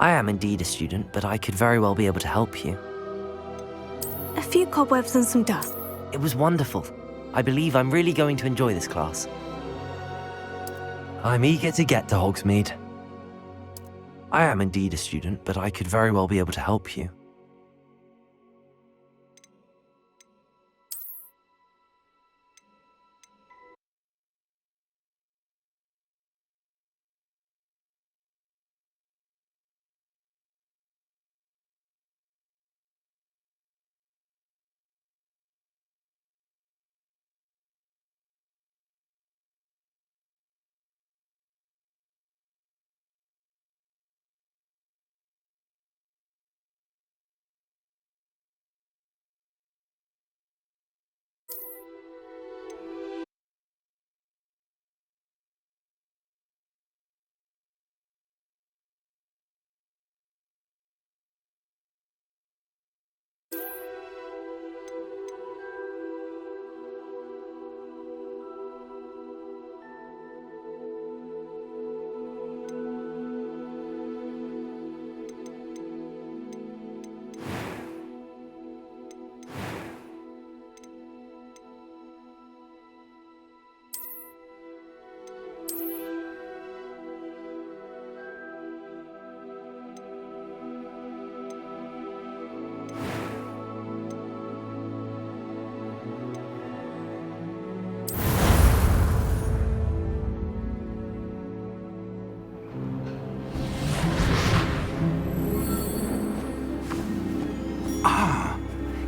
I am indeed a student, but I could very well be able to help you. A few cobwebs and some dust. It was wonderful. I believe I'm really going to enjoy this class. I'm eager to get to Hogsmeade. I am indeed a student, but I could very well be able to help you.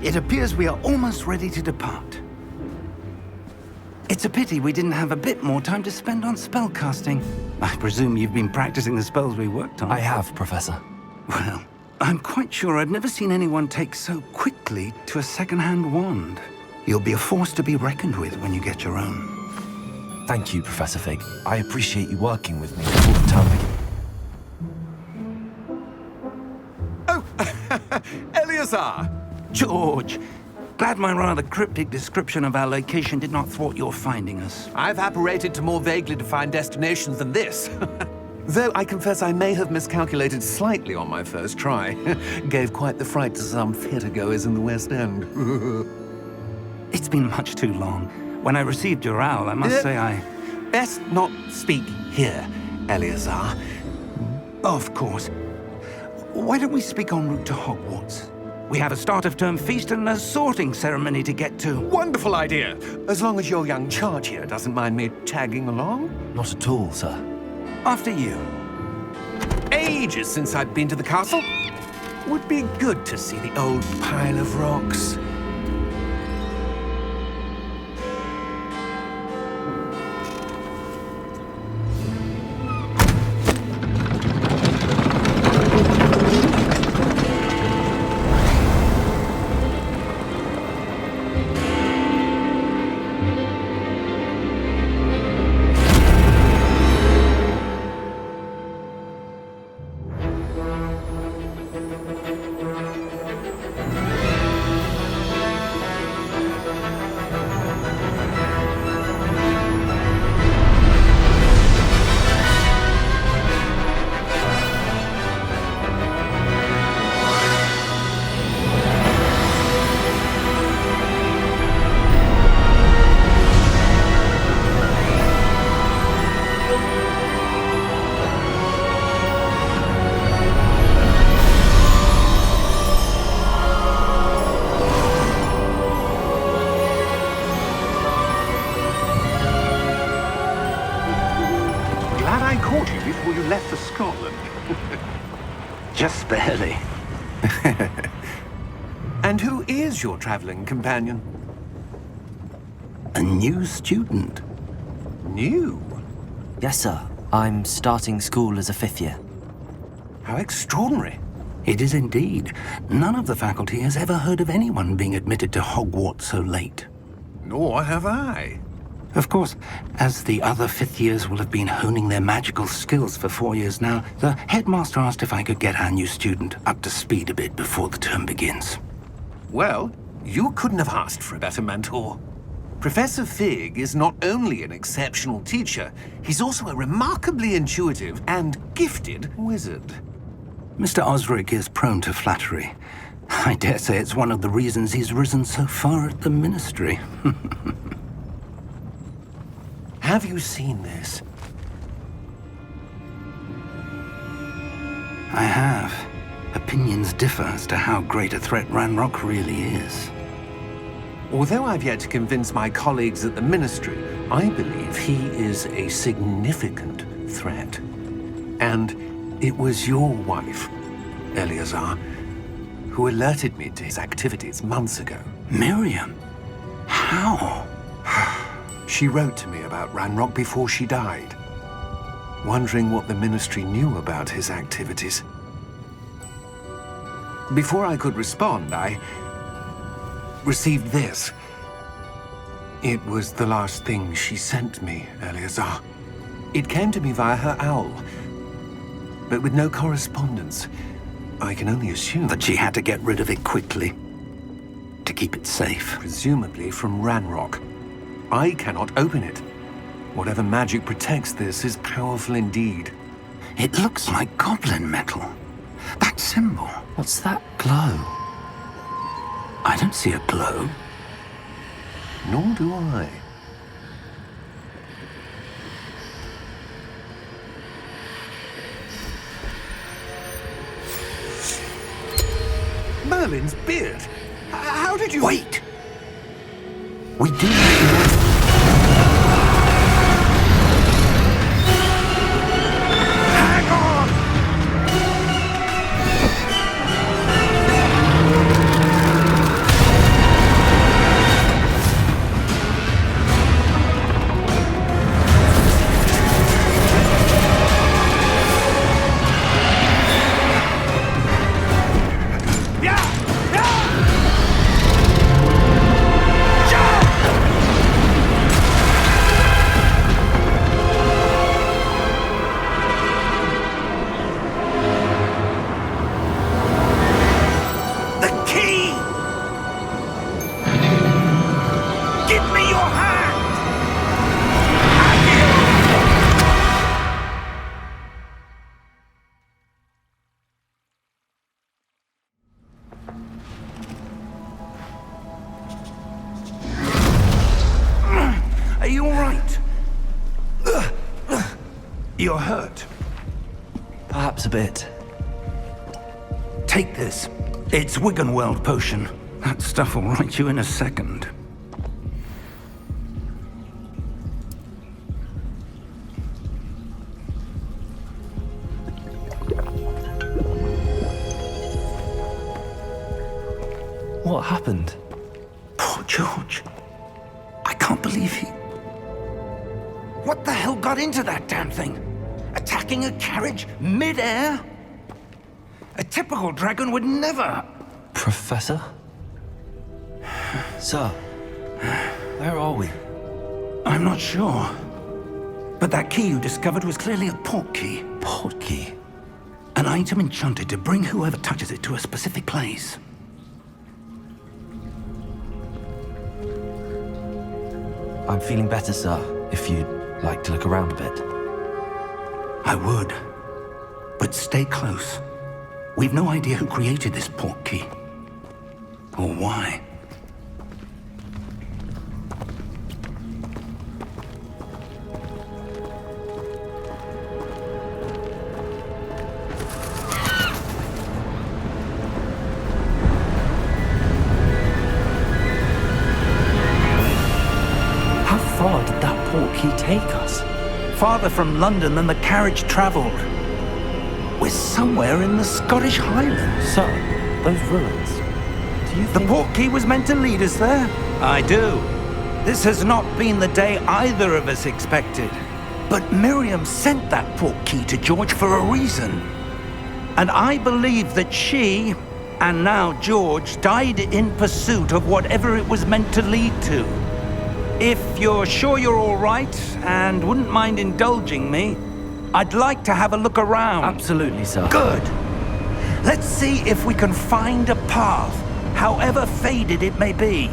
It appears we are almost ready to depart. It's a pity we didn't have a bit more time to spend on spellcasting. I presume you've been practicing the spells we worked on. I have, Professor. Well, I'm quite sure I've never seen anyone take so quickly to a second-hand wand. You'll be a force to be reckoned with when you get your own. Thank you, Professor Fig. I appreciate you working with me before the term begins. Oh, Eleazar! George, glad my rather cryptic description of our location did not thwart your finding us. I've apparated to more vaguely defined destinations than this. Though I confess I may have miscalculated slightly on my first try. Gave quite the fright to some theatre-goers in the West End. It's been much too long. When I received your owl, I must say I... Best not speak here, Eleazar. Of course. Why don't we speak en route to Hogwarts? We have a start-of-term feast and a sorting ceremony to get to. Wonderful idea! As long as your young charge here doesn't mind me tagging along. Not at all, sir. After you. Ages since I'd been to the castle. Would be good to see the old pile of rocks. Before you left for Scotland. Just barely. And who is your traveling companion? A new student. New? Yes, sir. I'm starting school as a 5th year. How extraordinary. It is indeed. None of the faculty has ever heard of anyone being admitted to Hogwarts so late. Nor have I. Of course, as the other 5th years will have been honing their magical skills for 4 years now, the headmaster asked if I could get our new student up to speed a bit before the term begins. Well, you couldn't have asked for a better mentor. Professor Fig is not only an exceptional teacher, he's also a remarkably intuitive and gifted wizard. Mr. Osric is prone to flattery. I dare say it's one of the reasons he's risen so far at the Ministry. Have you seen this? I have. Opinions differ as to how great a threat Ranrock really is. Although I've yet to convince my colleagues at the Ministry, I believe he is a significant threat. And it was your wife, Eleazar, who alerted me to his activities months ago. Miriam? How? She wrote to me about Ranrock before she died, wondering what the Ministry knew about his activities. Before I could respond, I received this. It was the last thing she sent me, Eleazar. It came to me via her owl, but with no correspondence. I can only assume That she had to get rid of it quickly, to keep it safe. presumably from Ranrock. I cannot open it. Whatever magic protects this is powerful indeed. It looks like goblin metal. That symbol. What's that glow? I don't see a glow. Nor do I. Merlin's beard! How did you... Wait! We do need to... Hang on! Are you all right? You're hurt. Perhaps a bit. Take this. It's Wiggenweld potion. That stuff will right you in a second. What happened? Poor George. I can't believe he... What the hell got into that damn thing? Attacking a carriage mid-air? A typical dragon would never... Professor? Sir, where are we? I'm not sure. But that key you discovered was clearly a port key. Port key? An item enchanted to bring whoever touches it to a specific place. I'm feeling better, sir, if you'd like to look around a bit. I would. But stay close. We've no idea who created this port key. Or why. How far did that port key take us? Farther from London than the carriage traveled. We're somewhere in the Scottish Highlands. Sir, those ruins. Do you The think... port key was meant to lead us there? I do. This has not been the day either of us expected. But Miriam sent that port key to George for a reason. And I believe that she, and now George, died in pursuit of whatever it was meant to lead to. If you're sure you're all right, and wouldn't mind indulging me, I'd like to have a look around. Absolutely, sir. Good. Let's see if we can find a path, however faded it may be.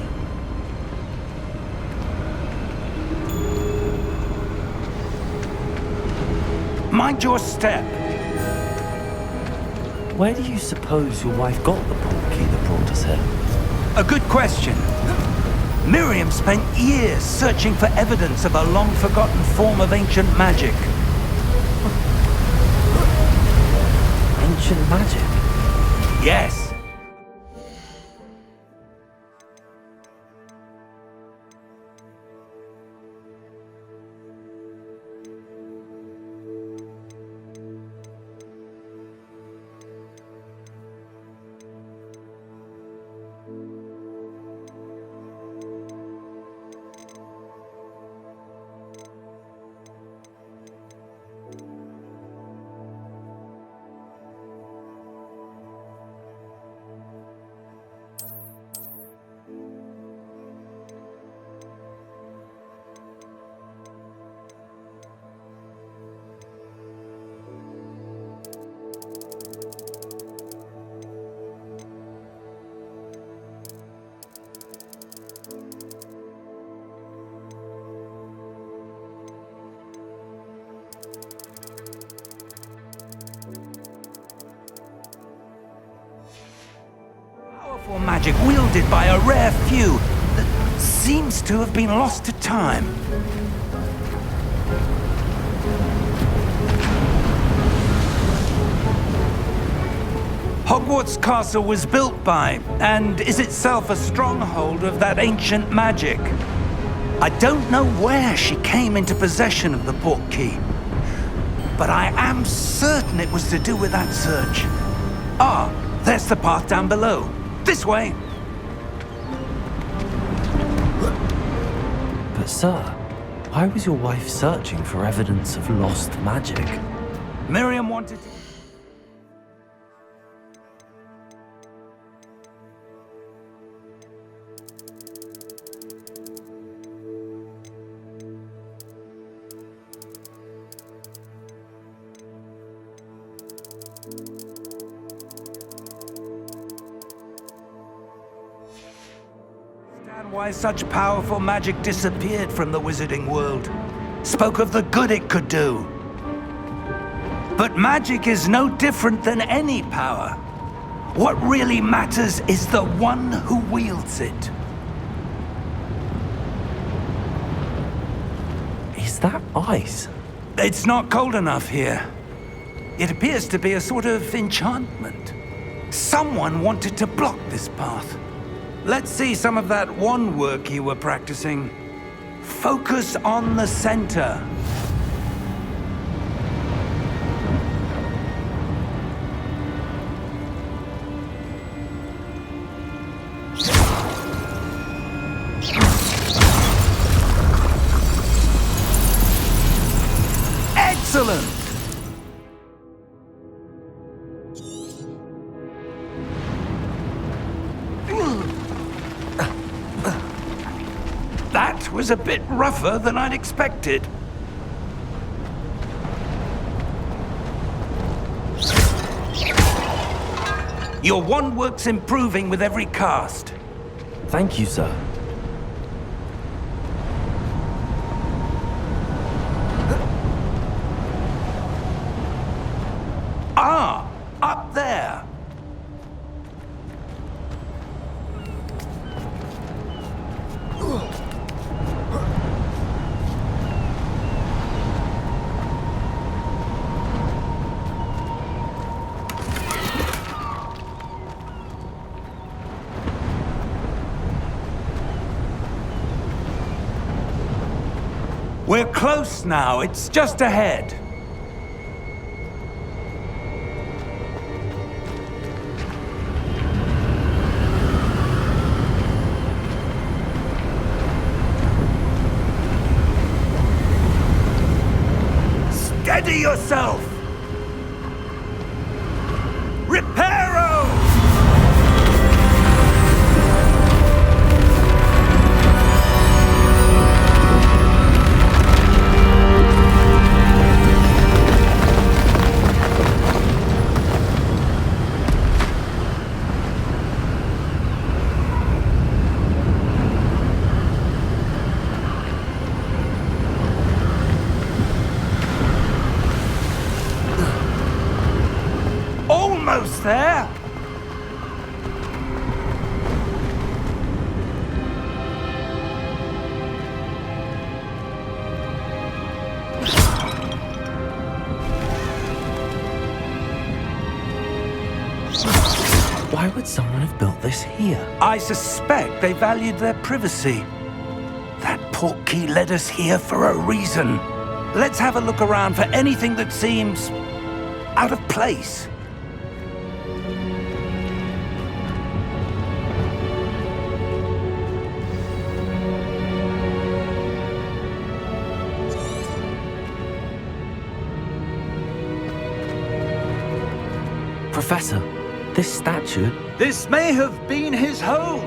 Mind your step. Where do you suppose your wife got the portkey that brought us here? A good question. Miriam spent years searching for evidence of a long-forgotten form of ancient magic. Ancient magic? Yes. Powerful magic wielded by a rare few that seems to have been lost to time. Hogwarts Castle was built by, and is itself a stronghold of that ancient magic. I don't know where she came into possession of the portkey, but I am certain it was to do with that search. Ah, there's the path down below. This way! But sir, why was your wife searching for evidence of lost magic? Miriam wanted to... understand why such powerful magic disappeared from the wizarding world. Spoke of the good it could do. But magic is no different than any power. What really matters is the one who wields it. Is that ice? It's not cold enough here. It appears to be a sort of enchantment. Someone wanted to block this path. Let's see some of that wand work you were practicing. Focus on the center. Excellent! That was a bit rougher than I'd expected. Your wand work's improving with every cast. Thank you, sir. Ah, up there. We're close now. It's just ahead. Steady yourself! Reparo! Almost almost there. Why would someone have built this here? I suspect they valued their privacy. That portkey led us here for a reason. Let's have a look around for anything that seems out of place. Professor, this statue... This may have been his home.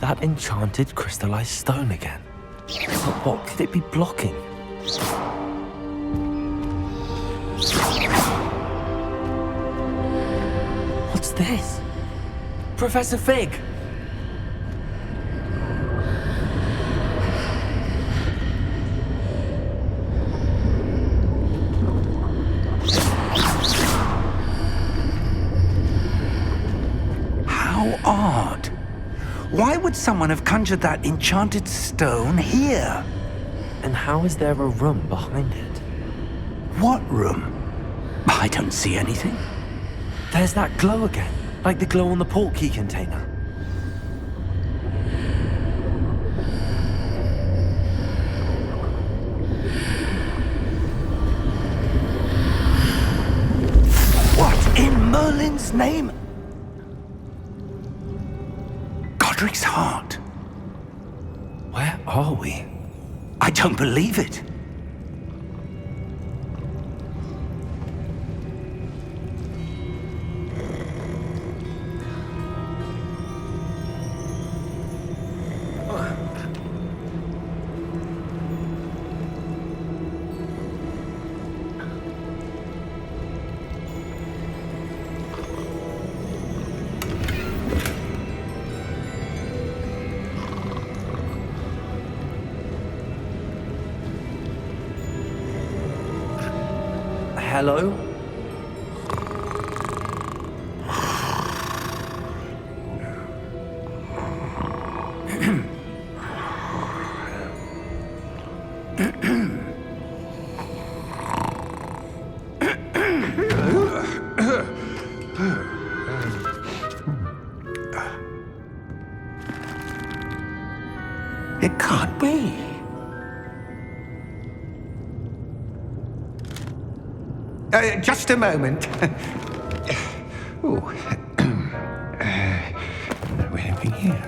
That enchanted crystallized stone again. But what could it be blocking? What's this? Professor Fig! How odd. Why would someone have conjured that enchanted stone here? And how is there a room behind it? What room? I don't see anything. There's that glow again, like the glow on the portkey container. What in Merlin's name? Godric's heart. Where are we? I don't believe it. Hello? It can't be. Just a moment. Oh. Wait a minute here.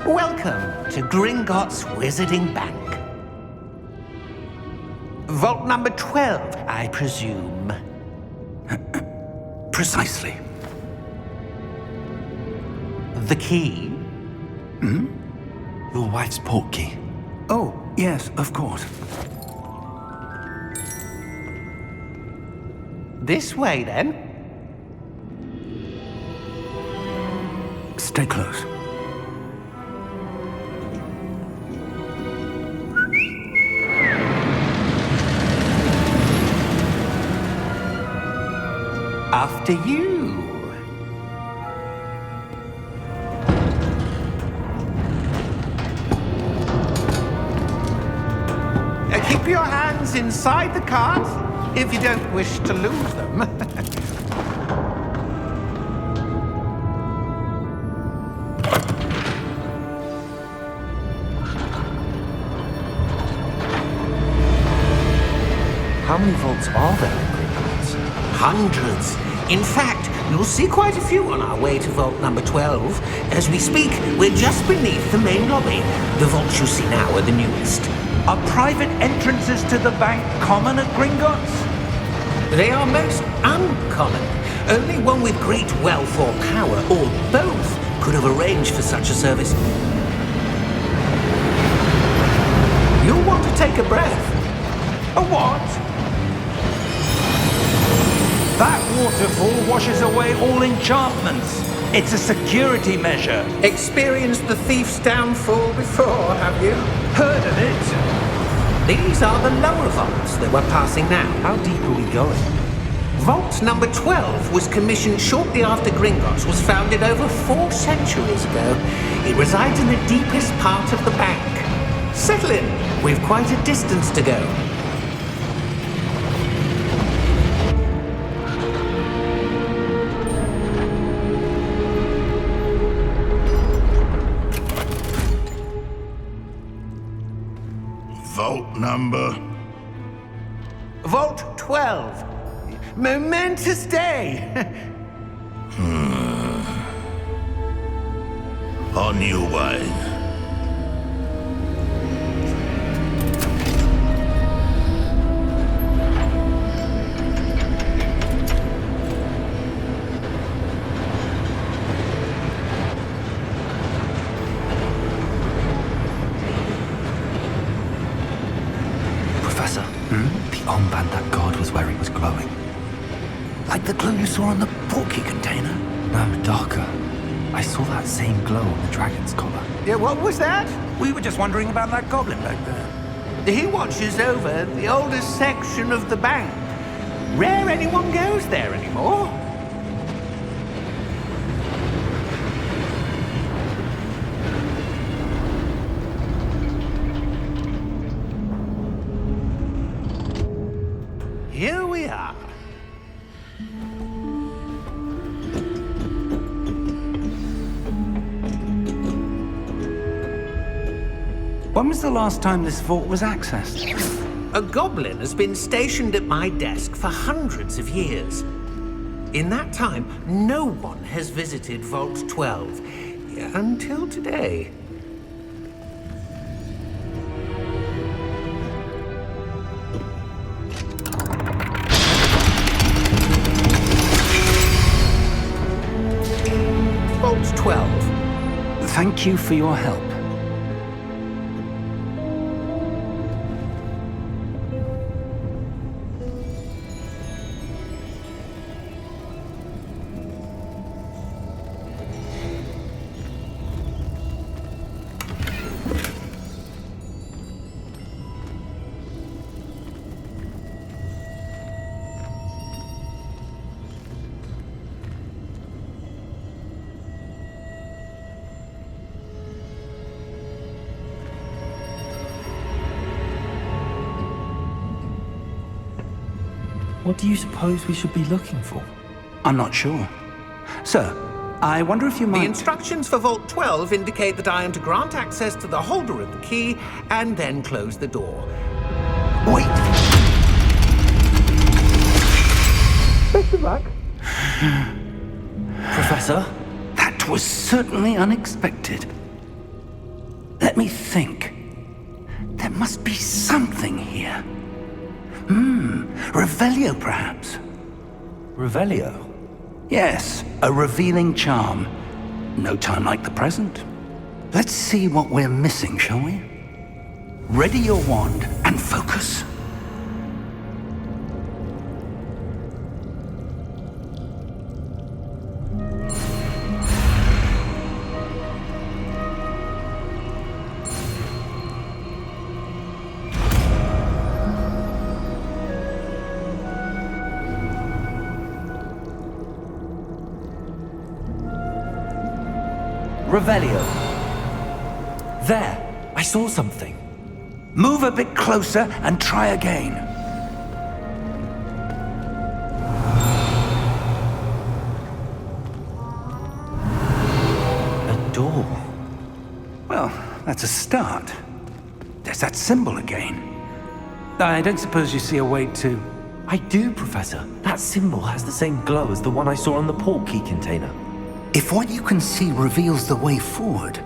Welcome to Gringotts Wizarding Bank. Vault number 12, I presume. Precisely. The key? Your wife's portkey. Oh, yes, of course. This way, then. Stay close. After you. Keep your hands inside the cart if you don't wish to lose them. How many vaults are there in Gringotts? Hundreds. In fact, you'll see quite a few on our way to vault number 12. As we speak, we're just beneath the main lobby. The vaults you see now are the newest. Are private entrances to the bank common at Gringotts? They are most uncommon. Only one with great wealth or power, or both, could have arranged for such a service. You'll want to take a breath. waterfall washes away all enchantments. It's a security measure. Experienced the thief's downfall before, have you? Heard of it? These are the lower vaults that we're passing now. How deep are we going? Vault number 12 was commissioned shortly after Gringotts was founded over 4 centuries ago. It resides in the deepest part of the bank. Settle in. We've quite a distance to go. Vault number? Vault 12. Momentous day. On your way. Professor, the armband that guard was wearing was glowing. Like the glow you saw on the portkey container? No, darker. I saw that same glow on the dragon's collar. Yeah, what was that? We were just wondering about that goblin back there. He watches over the oldest section of the bank. Rare anyone goes there anymore. Here we are. When was the last time this vault was accessed? A goblin has been stationed at my desk for hundreds of years. In that time, no one has visited Vault 12 until today. Vault 12. Thank you for your help. What do you suppose we should be looking for? I'm not sure. Sir, I wonder if you might... The instructions for Vault 12 indicate that I am to grant access to the holder of the key and then close the door. Wait! Best of luck. Professor? That was certainly unexpected. Let me think. There must be something here. Revelio, perhaps? Revelio? Yes, a revealing charm. No time like the present. Let's see what we're missing, shall we? Ready your wand and focus. Revelio. There, I saw something. Move a bit closer and try again. A door. Well, that's a start. There's that symbol again. I don't suppose you see a way to... I do, Professor. That symbol has the same glow as the one I saw on the portkey container. If what you can see reveals the way forward,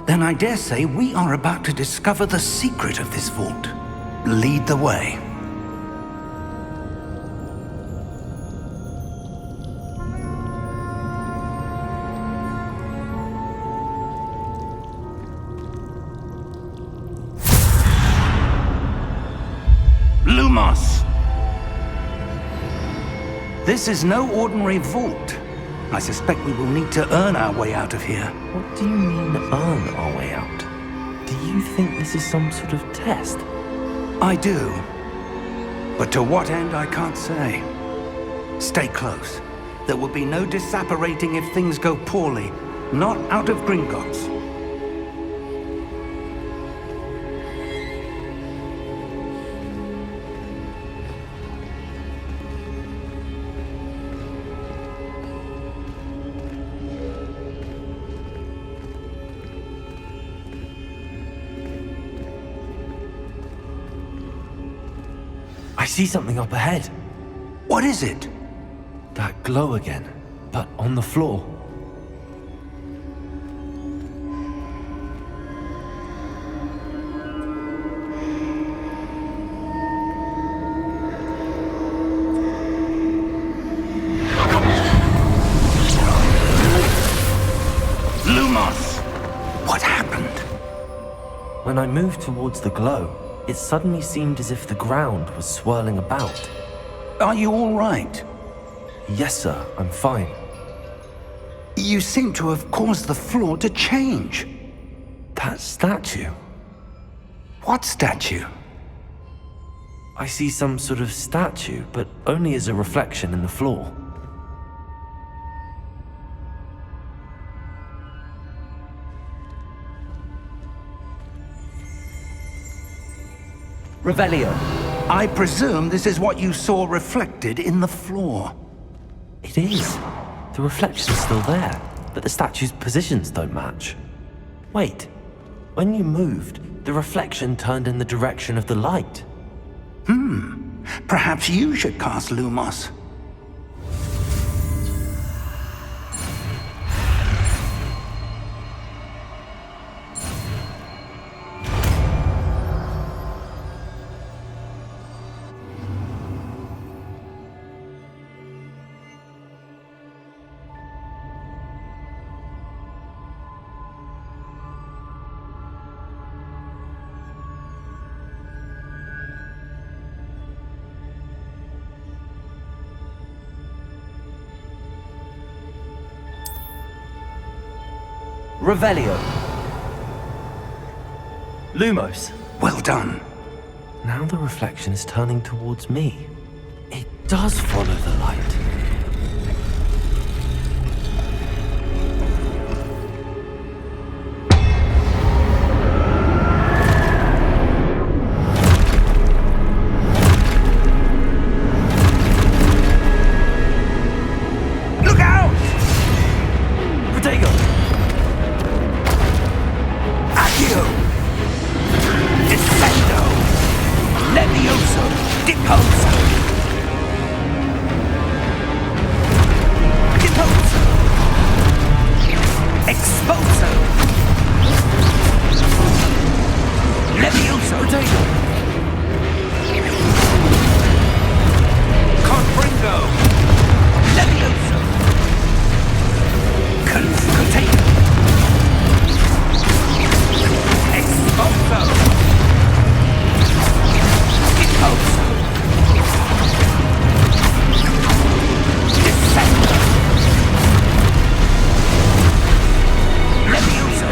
then I dare say we are about to discover the secret of this vault. Lead the way. Lumos! This is no ordinary vault. I suspect we will need to earn our way out of here. What do you mean, earn our way out? Do you think this is some sort of test? I do. But to what end, I can't say. Stay close. There will be no disapparating if things go poorly. Not out of Gringotts. I see something up ahead. What is it? That glow again, but on the floor. Lumos! What happened? When I moved towards the glow, it suddenly seemed as if the ground was swirling about. Are you all right? Yes, sir, I'm fine. You seem to have caused the floor to change. That statue. What statue? I see some sort of statue, but only as a reflection in the floor. Revelio, I presume this is what you saw reflected in the floor. It is. The reflection's still there, but the statue's positions don't match. Wait, when you moved, the reflection turned in the direction of the light. Perhaps you should cast Lumos. Revelio. Lumos. Well done. Now the reflection is turning towards me. It does follow the light. Look out! Protego! Accio! Descendo! Levioso! Deposo! Deposo! Exposo! Levioso! Protego! Confringo! Levioso! Confrontato! Exposo! Deposo! Descendo! Levioso!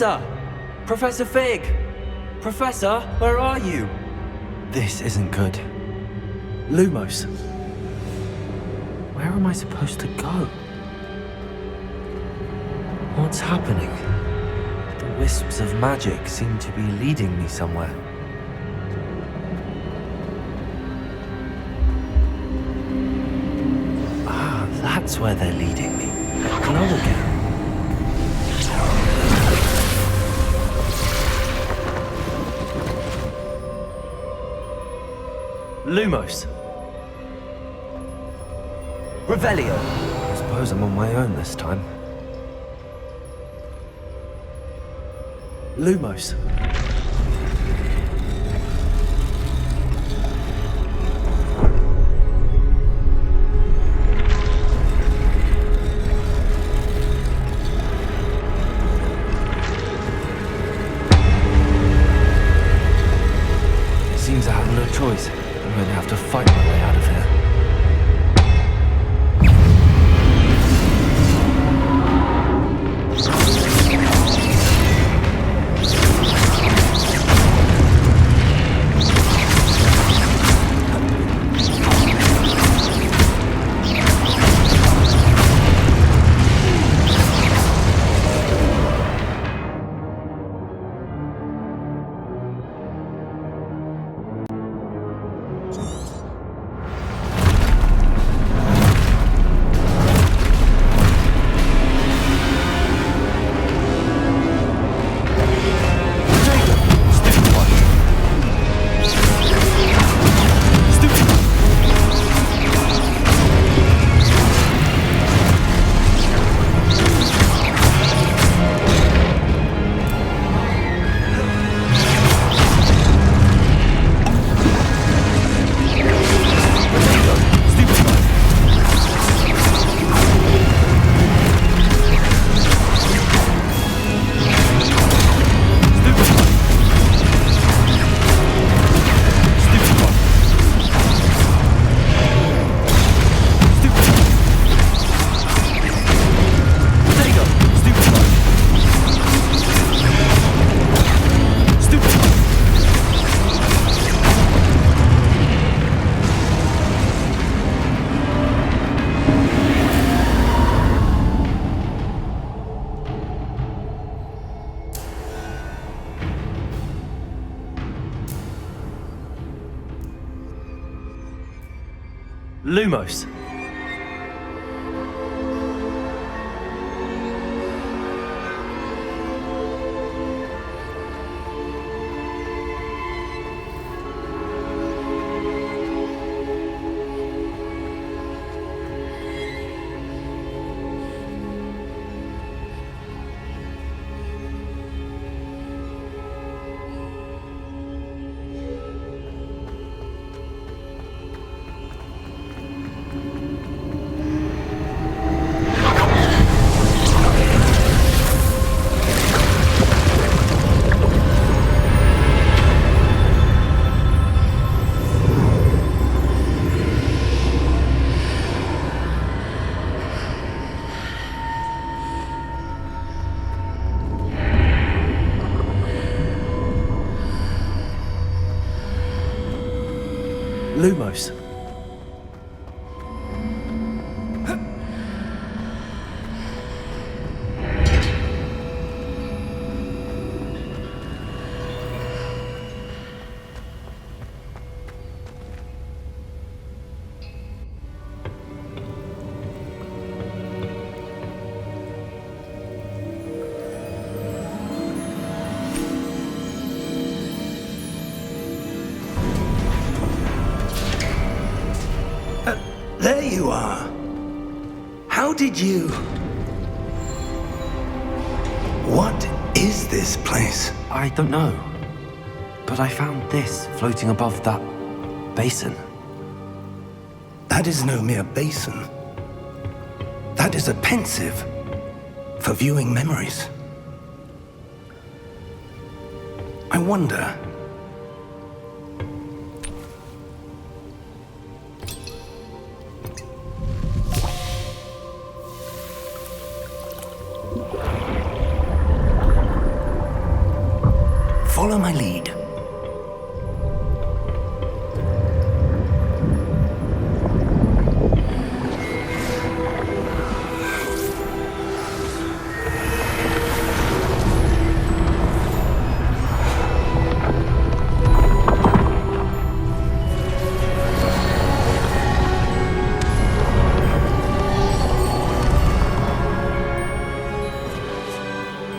Professor! Professor Fig! Professor, where are you? This isn't good. Lumos. Where am I supposed to go? What's happening? The wisps of magic seem to be leading me somewhere. Ah, that's where they're leading me. Glow again. Lumos. Revelio. I suppose I'm on my own this time. Lumos. Seems I have no choice. I'm going to have to fight my way out of here. Lumos. Lumos. There you are. How did you... What is this place? I don't know. But I found this floating above that basin. That is no mere basin. That is a pensive for viewing memories. I wonder... Follow my lead.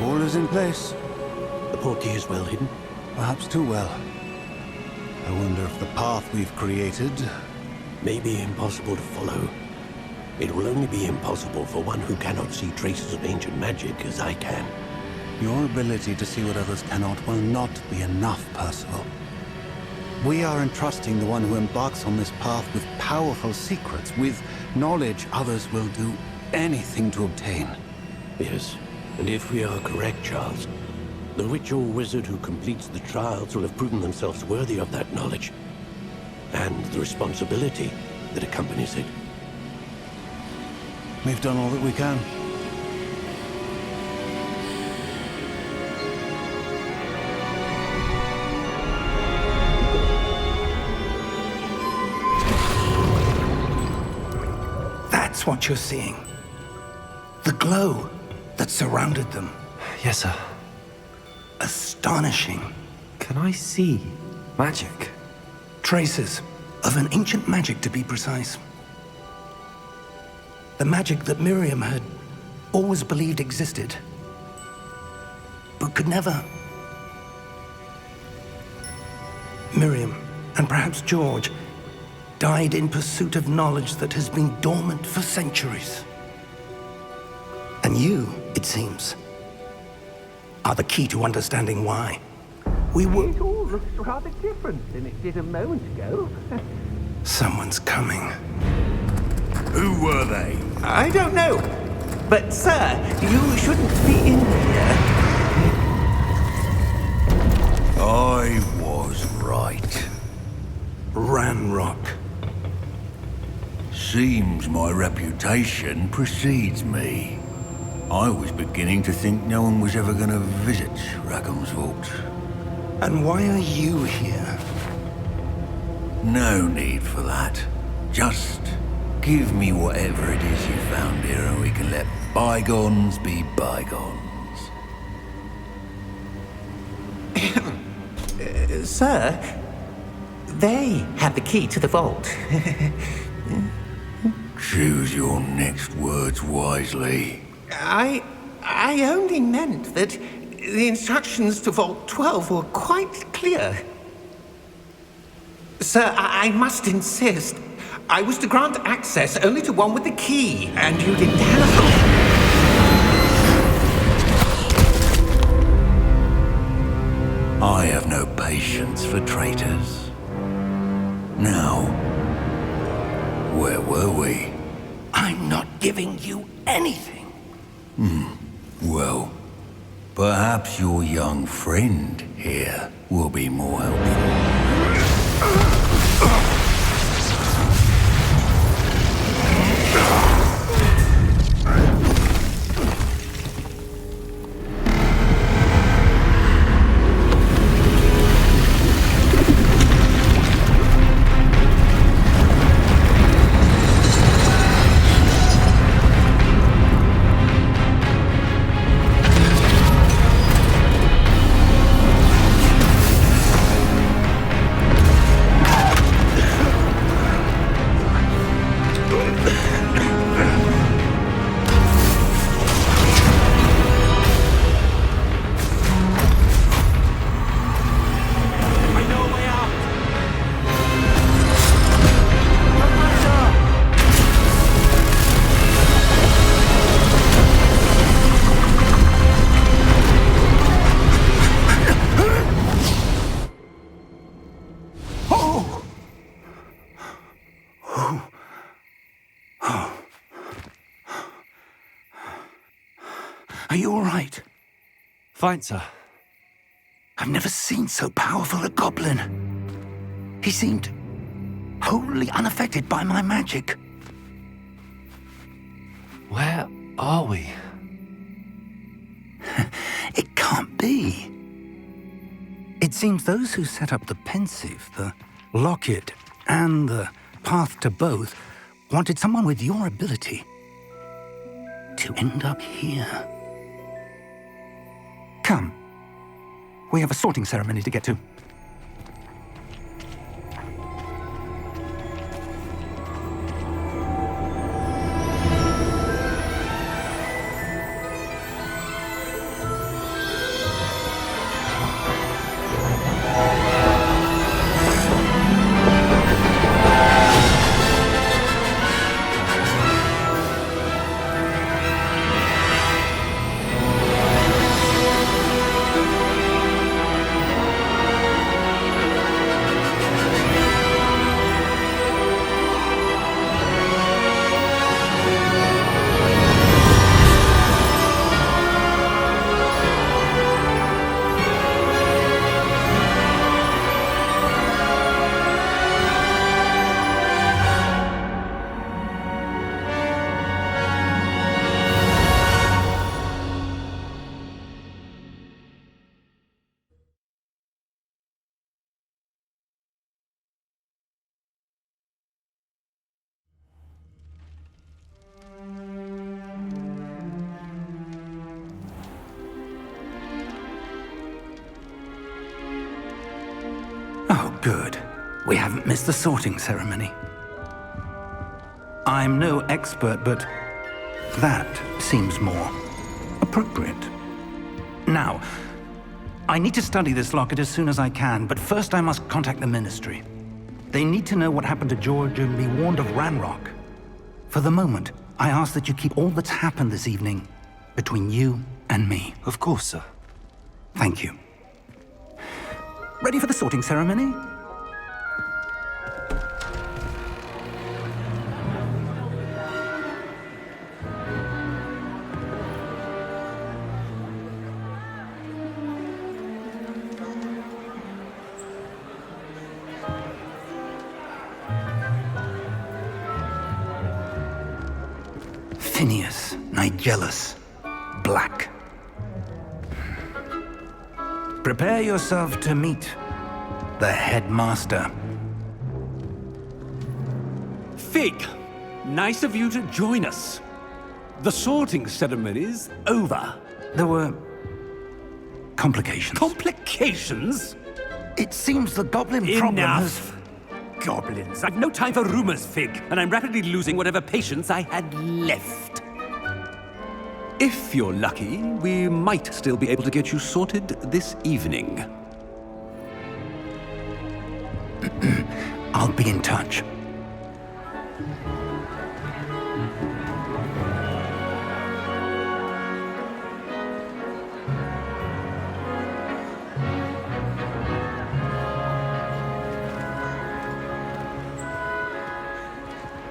All is in place. The portkey is well hidden. Perhaps too well. I wonder if the path we've created... May be impossible to follow. It will only be impossible for one who cannot see traces of ancient magic as I can. Your ability to see what others cannot will not be enough, Percival. We are entrusting the one who embarks on this path with powerful secrets, with knowledge others will do anything to obtain. Yes, and if we are correct, Charles, the witch or wizard who completes the trials will have proven themselves worthy of that knowledge, and the responsibility that accompanies it. We've done all that we can. That's what you're seeing. The glow that surrounded them. Yes, sir. Astonishing. Can I see magic? Traces of an ancient magic, to be precise. The magic that Miriam had always believed existed, but could never. Miriam, and perhaps George, died in pursuit of knowledge that has been dormant for centuries. And you, it seems, are the key to understanding why. It all looks rather different than it did a moment ago. Someone's coming. Who were they? I don't know. But, sir, you shouldn't be in here. I was right. Ranrock. Seems my reputation precedes me. I was beginning to think no one was ever going to visit Rackham's vault. And why are you here? No need for that. Just give me whatever it is you found here and we can let bygones be bygones. Sir, they have the key to the vault. Choose your next words wisely. I only meant that the instructions to Vault 12 were quite clear. Sir, I must insist. I was to grant access only to one with the key, and you didn't have I have no patience for traitors. Now, where were we? I'm not giving you anything. Well, perhaps your young friend here will be more helpful. Are you all right? Fine, sir. I've never seen so powerful a goblin. He seemed wholly unaffected by my magic. Where are we? It can't be. It seems those who set up the pensive, the locket, and the path to both wanted someone with your ability to end up here. Come. We have a sorting ceremony to get to. Oh, good. We haven't missed the sorting ceremony. I'm no expert, but that seems more appropriate. Now, I need to study this locket as soon as I can, but first I must contact the Ministry. They need to know what happened to George and be warned of Ranrock. For the moment, I ask that you keep all that's happened this evening between you and me. Of course, sir. Thank you. Ready for the sorting ceremony? Phineas, Nigellus, Black. Prepare yourself to meet the headmaster. Fig, nice of you to join us. The sorting ceremony's over. There were complications. Complications? It seems the goblin problem has... Enough! Goblins. I've no time for rumors, Fig, and I'm rapidly losing whatever patience I had left. If you're lucky, we might still be able to get you sorted this evening. I'll be in touch.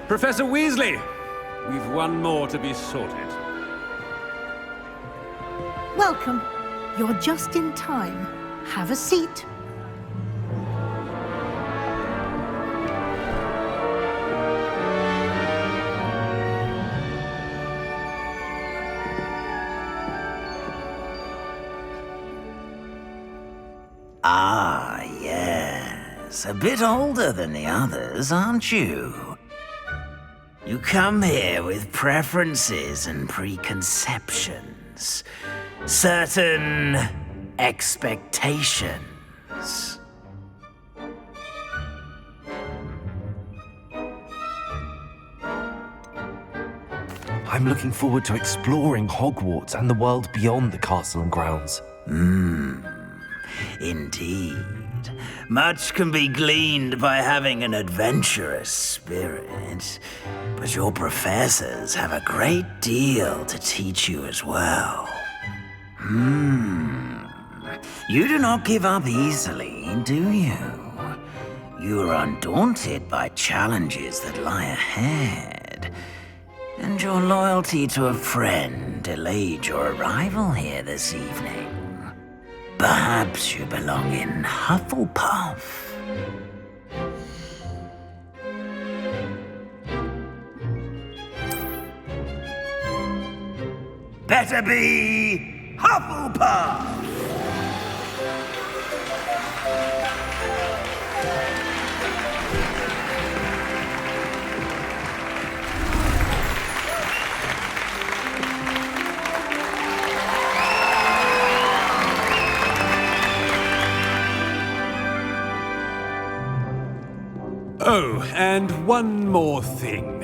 Professor Weasley, we've one more to be sorted. Welcome. You're just in time. Have a seat. Ah, yes. A bit older than the others, aren't you? You come here with preferences and preconceptions. Certain expectations. I'm looking forward to exploring Hogwarts and the world beyond the castle and grounds. Indeed. Much can be gleaned by having an adventurous spirit, but your professors have a great deal to teach you as well. You do not give up easily, do you? You are undaunted by challenges that lie ahead, and your loyalty to a friend delayed your arrival here this evening. Perhaps you belong in Hufflepuff. Better be Hufflepuff! Oh, and one more thing.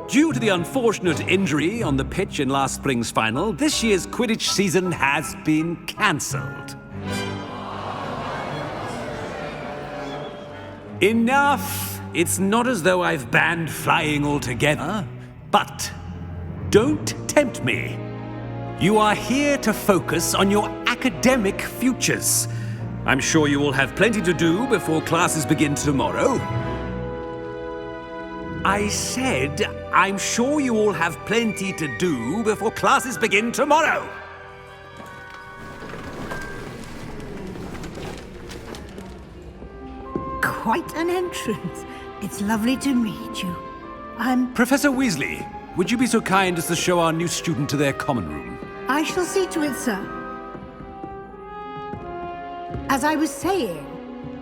Due to the unfortunate injury on the pitch in last spring's final, this year's Quidditch season has been cancelled. Enough! It's not as though I've banned flying altogether. But don't tempt me. You are here to focus on your academic futures. I'm sure you will have plenty to do before classes begin tomorrow. I said, I'm sure you all have plenty to do before classes begin tomorrow. Quite an entrance. It's lovely to meet you. I'm... Professor Weasley, would you be so kind as to show our new student to their common room? I shall see to it, sir. As I was saying,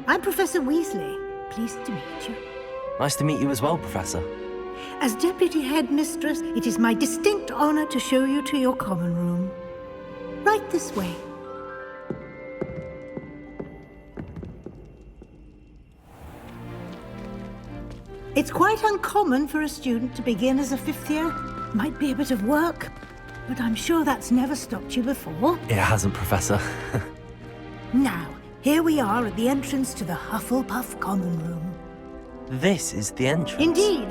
I'm Professor Weasley. Pleased to meet you. Nice to meet you as well, Professor. As Deputy Headmistress, it is my distinct honor to show you to your common room. Right this way. It's quite uncommon for a student to begin as a fifth year. Might be a bit of work, but I'm sure that's never stopped you before. It hasn't, Professor. Now, here we are at the entrance to the Hufflepuff common room. This is the entrance. Indeed.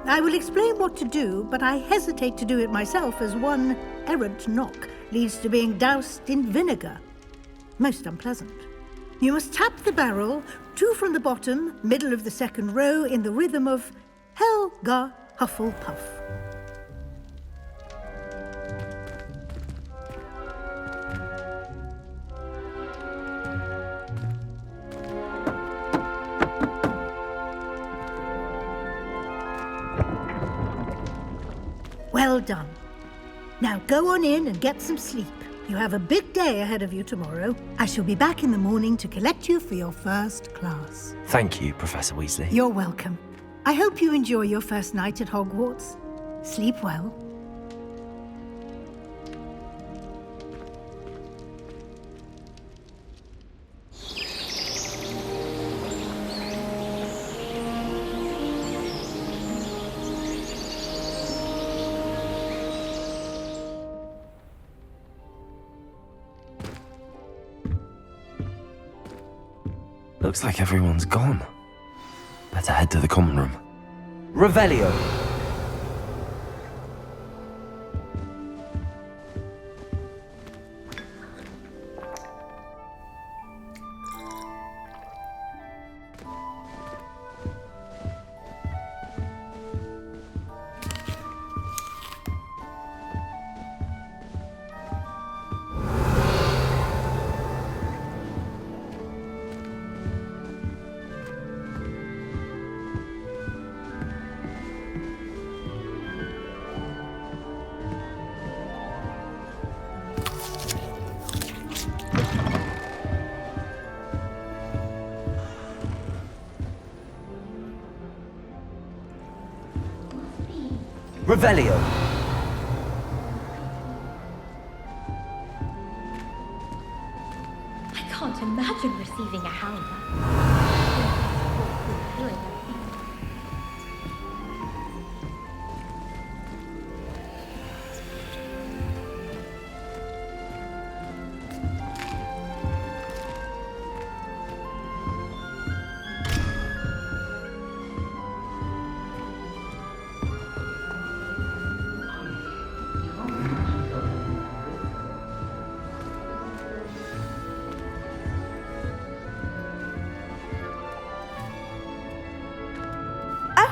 I will explain what to do, but I hesitate to do it myself as one errant knock leads to being doused in vinegar. Most unpleasant. You must tap the barrel, 2 from the bottom, middle of the second row, in the rhythm of Helga Hufflepuff. Well done. Now go on in and get some sleep. You have a big day ahead of you tomorrow. I shall be back in the morning to collect you for your first class. Thank you, Professor Weasley. You're welcome. I hope you enjoy your first night at Hogwarts. Sleep well. Looks like everyone's gone. Better head to the common room. Revelio! Revelio! I can't imagine receiving a howler.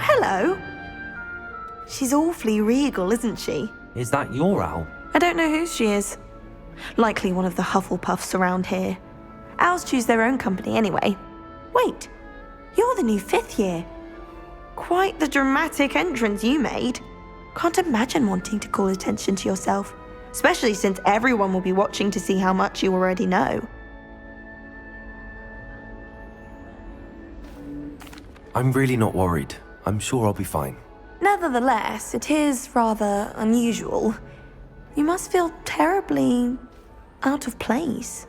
Hello. She's awfully regal, isn't she? Is that your owl? I don't know who she is. Likely one of the Hufflepuffs around here. Owls choose their own company anyway. Wait, you're the new fifth year. Quite the dramatic entrance you made. Can't imagine wanting to call attention to yourself, especially since everyone will be watching to see how much you already know. I'm really not worried. I'm sure I'll be fine. Nevertheless, it is rather unusual. You must feel terribly out of place.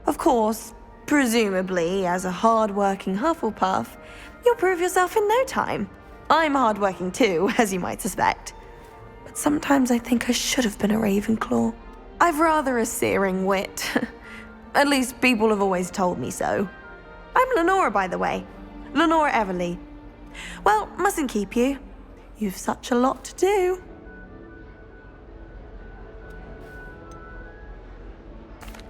Of course, Presumably, as a hard-working Hufflepuff, you'll prove yourself in no time. I'm hard-working too, as you might suspect. But sometimes I think I should have been a Ravenclaw. I've rather a searing wit. At least people have always told me so. I'm Lenora, by the way. Lenora Everly. Well, mustn't keep you. You've such a lot to do.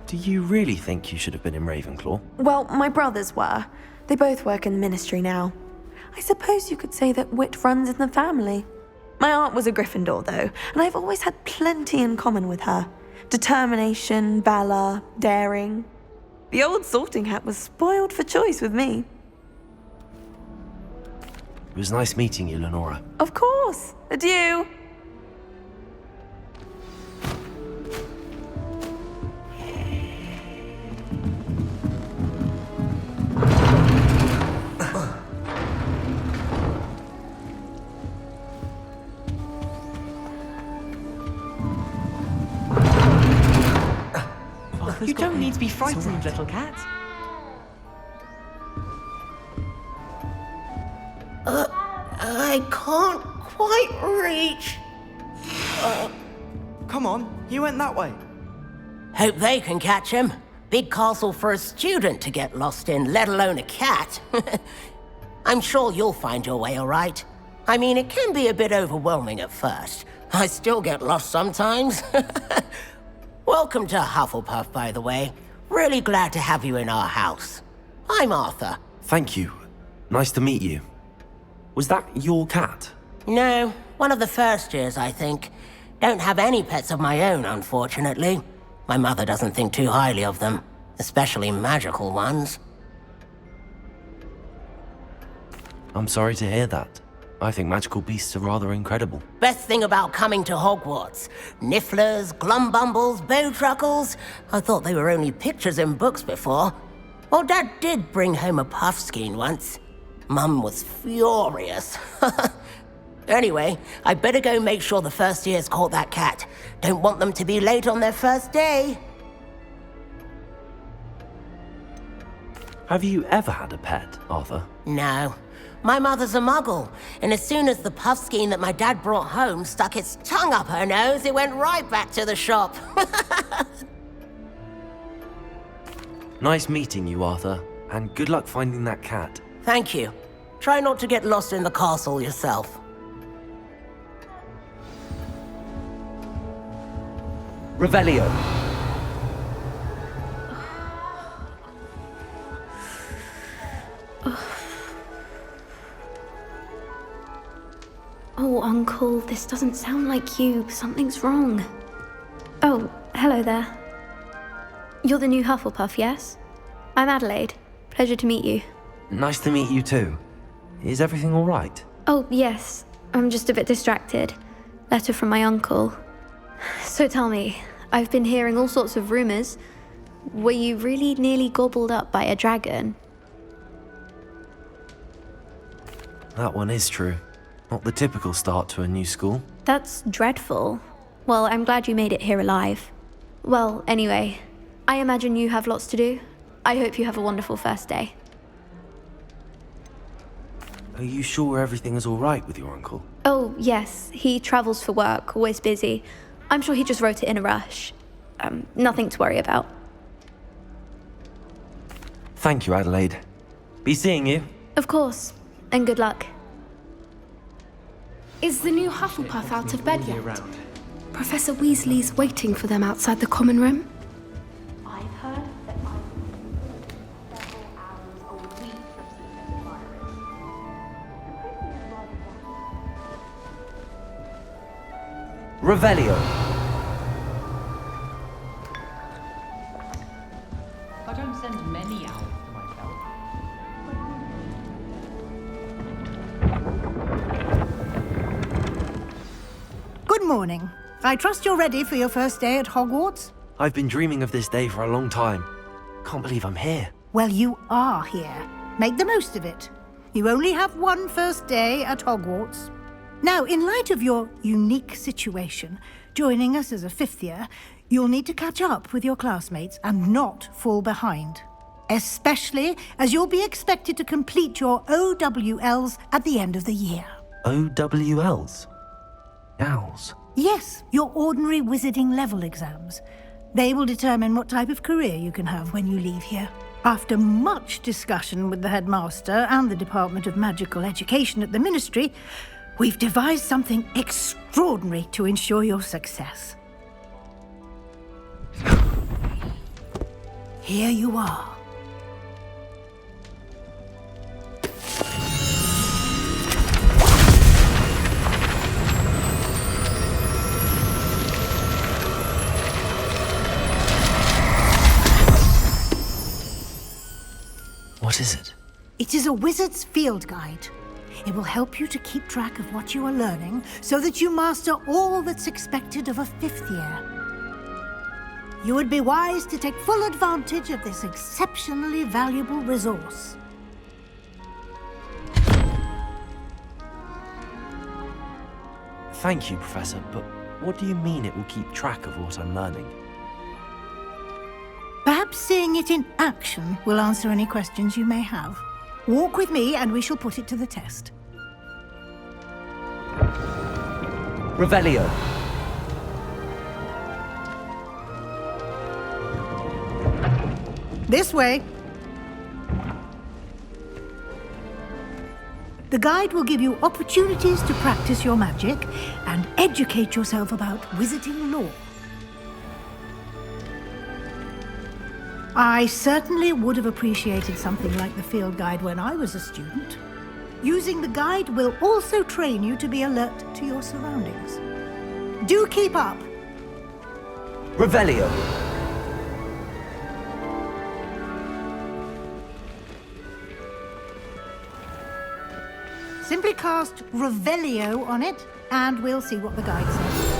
Do you really think you should have been in Ravenclaw? Well, my brothers were. They both work in the ministry now. I suppose you could say that wit runs in the family. My aunt was a Gryffindor, though, and I've always had plenty in common with her. Determination, valor, daring. The old sorting hat was spoiled for choice with me. It was nice meeting you, Lenora. Of course. Adieu. You don't need to be frightened, little cat. I can't quite reach. Come on, you went that way. Hope they can catch him. Big castle for a student to get lost in, let alone a cat. I'm sure you'll find your way all right. I mean, it can be a bit overwhelming at first. I still get lost sometimes. Welcome to Hufflepuff, by the way. Really glad to have you in our house. I'm Arthur. Thank you. Nice to meet you. Was that your cat? No, one of the first years, I think. Don't have any pets of my own, unfortunately. My mother doesn't think too highly of them, especially magical ones. I'm sorry to hear that. I think magical beasts are rather incredible. Best thing about coming to Hogwarts. Nifflers, Glumbumbles, Bowtruckles. I thought they were only pictures in books before. Well, Dad did bring home a Puffskein once. Mum was furious. Anyway, I better go make sure the first years caught that cat. Don't want them to be late on their first day. Have you ever had a pet, Arthur? No. My mother's a muggle, and as soon as the Puffskein that my dad brought home stuck its tongue up her nose, it went right back to the shop. Nice meeting you, Arthur, and good luck finding that cat. Thank you. Try not to get lost in the castle yourself. Revelio. Oh, Uncle, this doesn't sound like you. Something's wrong. Oh, hello there. You're the new Hufflepuff, yes? I'm Adelaide. Pleasure to meet you. Nice to meet you too. Is everything all right? Oh, yes. I'm just a bit distracted. Letter from my uncle. So tell me, I've been hearing all sorts of rumors. Were you really nearly gobbled up by a dragon? That one is true. Not the typical start to a new school. That's dreadful. Well, I'm glad you made it here alive. Well, anyway, I imagine you have lots to do. I hope you have a wonderful first day. Are you sure everything is all right with your uncle? Oh, yes. He travels for work, always busy. I'm sure he just wrote it in a rush. Nothing to worry about. Thank you, Adelaide. Be seeing you. Of course. And good luck. Is the new Hufflepuff out of bed yet? Professor Weasley's waiting for them outside the common room. I've heard that several hours or weeks of sleep virus. Revelio. I don't send many owls to myself. Good morning. I trust you're ready for your first day at Hogwarts? I've been dreaming of this day for a long time. Can't believe I'm here. Well, you are here. Make the most of it. You only have one first day at Hogwarts. Now, in light of your unique situation, joining us as a fifth year, you'll need to catch up with your classmates and not fall behind. especially as you'll be expected to complete your OWLs at the end of the year. OWLs? Owls? Yes, your ordinary wizarding level exams. They will determine what type of career you can have when you leave here. After much discussion with the headmaster and the Department of Magical Education at the Ministry, we've devised something extraordinary to ensure your success. Here you are. What is it? It is a wizard's field guide. It will help you to keep track of what you are learning so that you master all that's expected of a 5th year. You would be wise to take full advantage of this exceptionally valuable resource. Thank you, Professor, but what do you mean it will keep track of what I'm learning? Perhaps seeing it in action will answer any questions you may have. Walk with me and we shall put it to the test. Revelio. This way. The guide will give you opportunities to practice your magic and educate yourself about wizarding lore. I certainly would have appreciated something like the field guide when I was a student. Using the guide will also train you to be alert to your surroundings. Do keep up. Revelio. Simply cast Revelio on it, and we'll see what the guide says.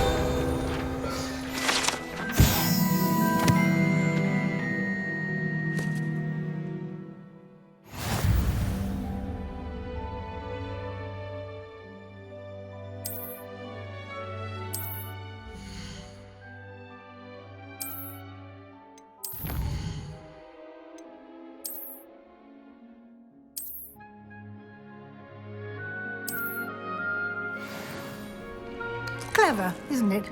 Clever, isn't it?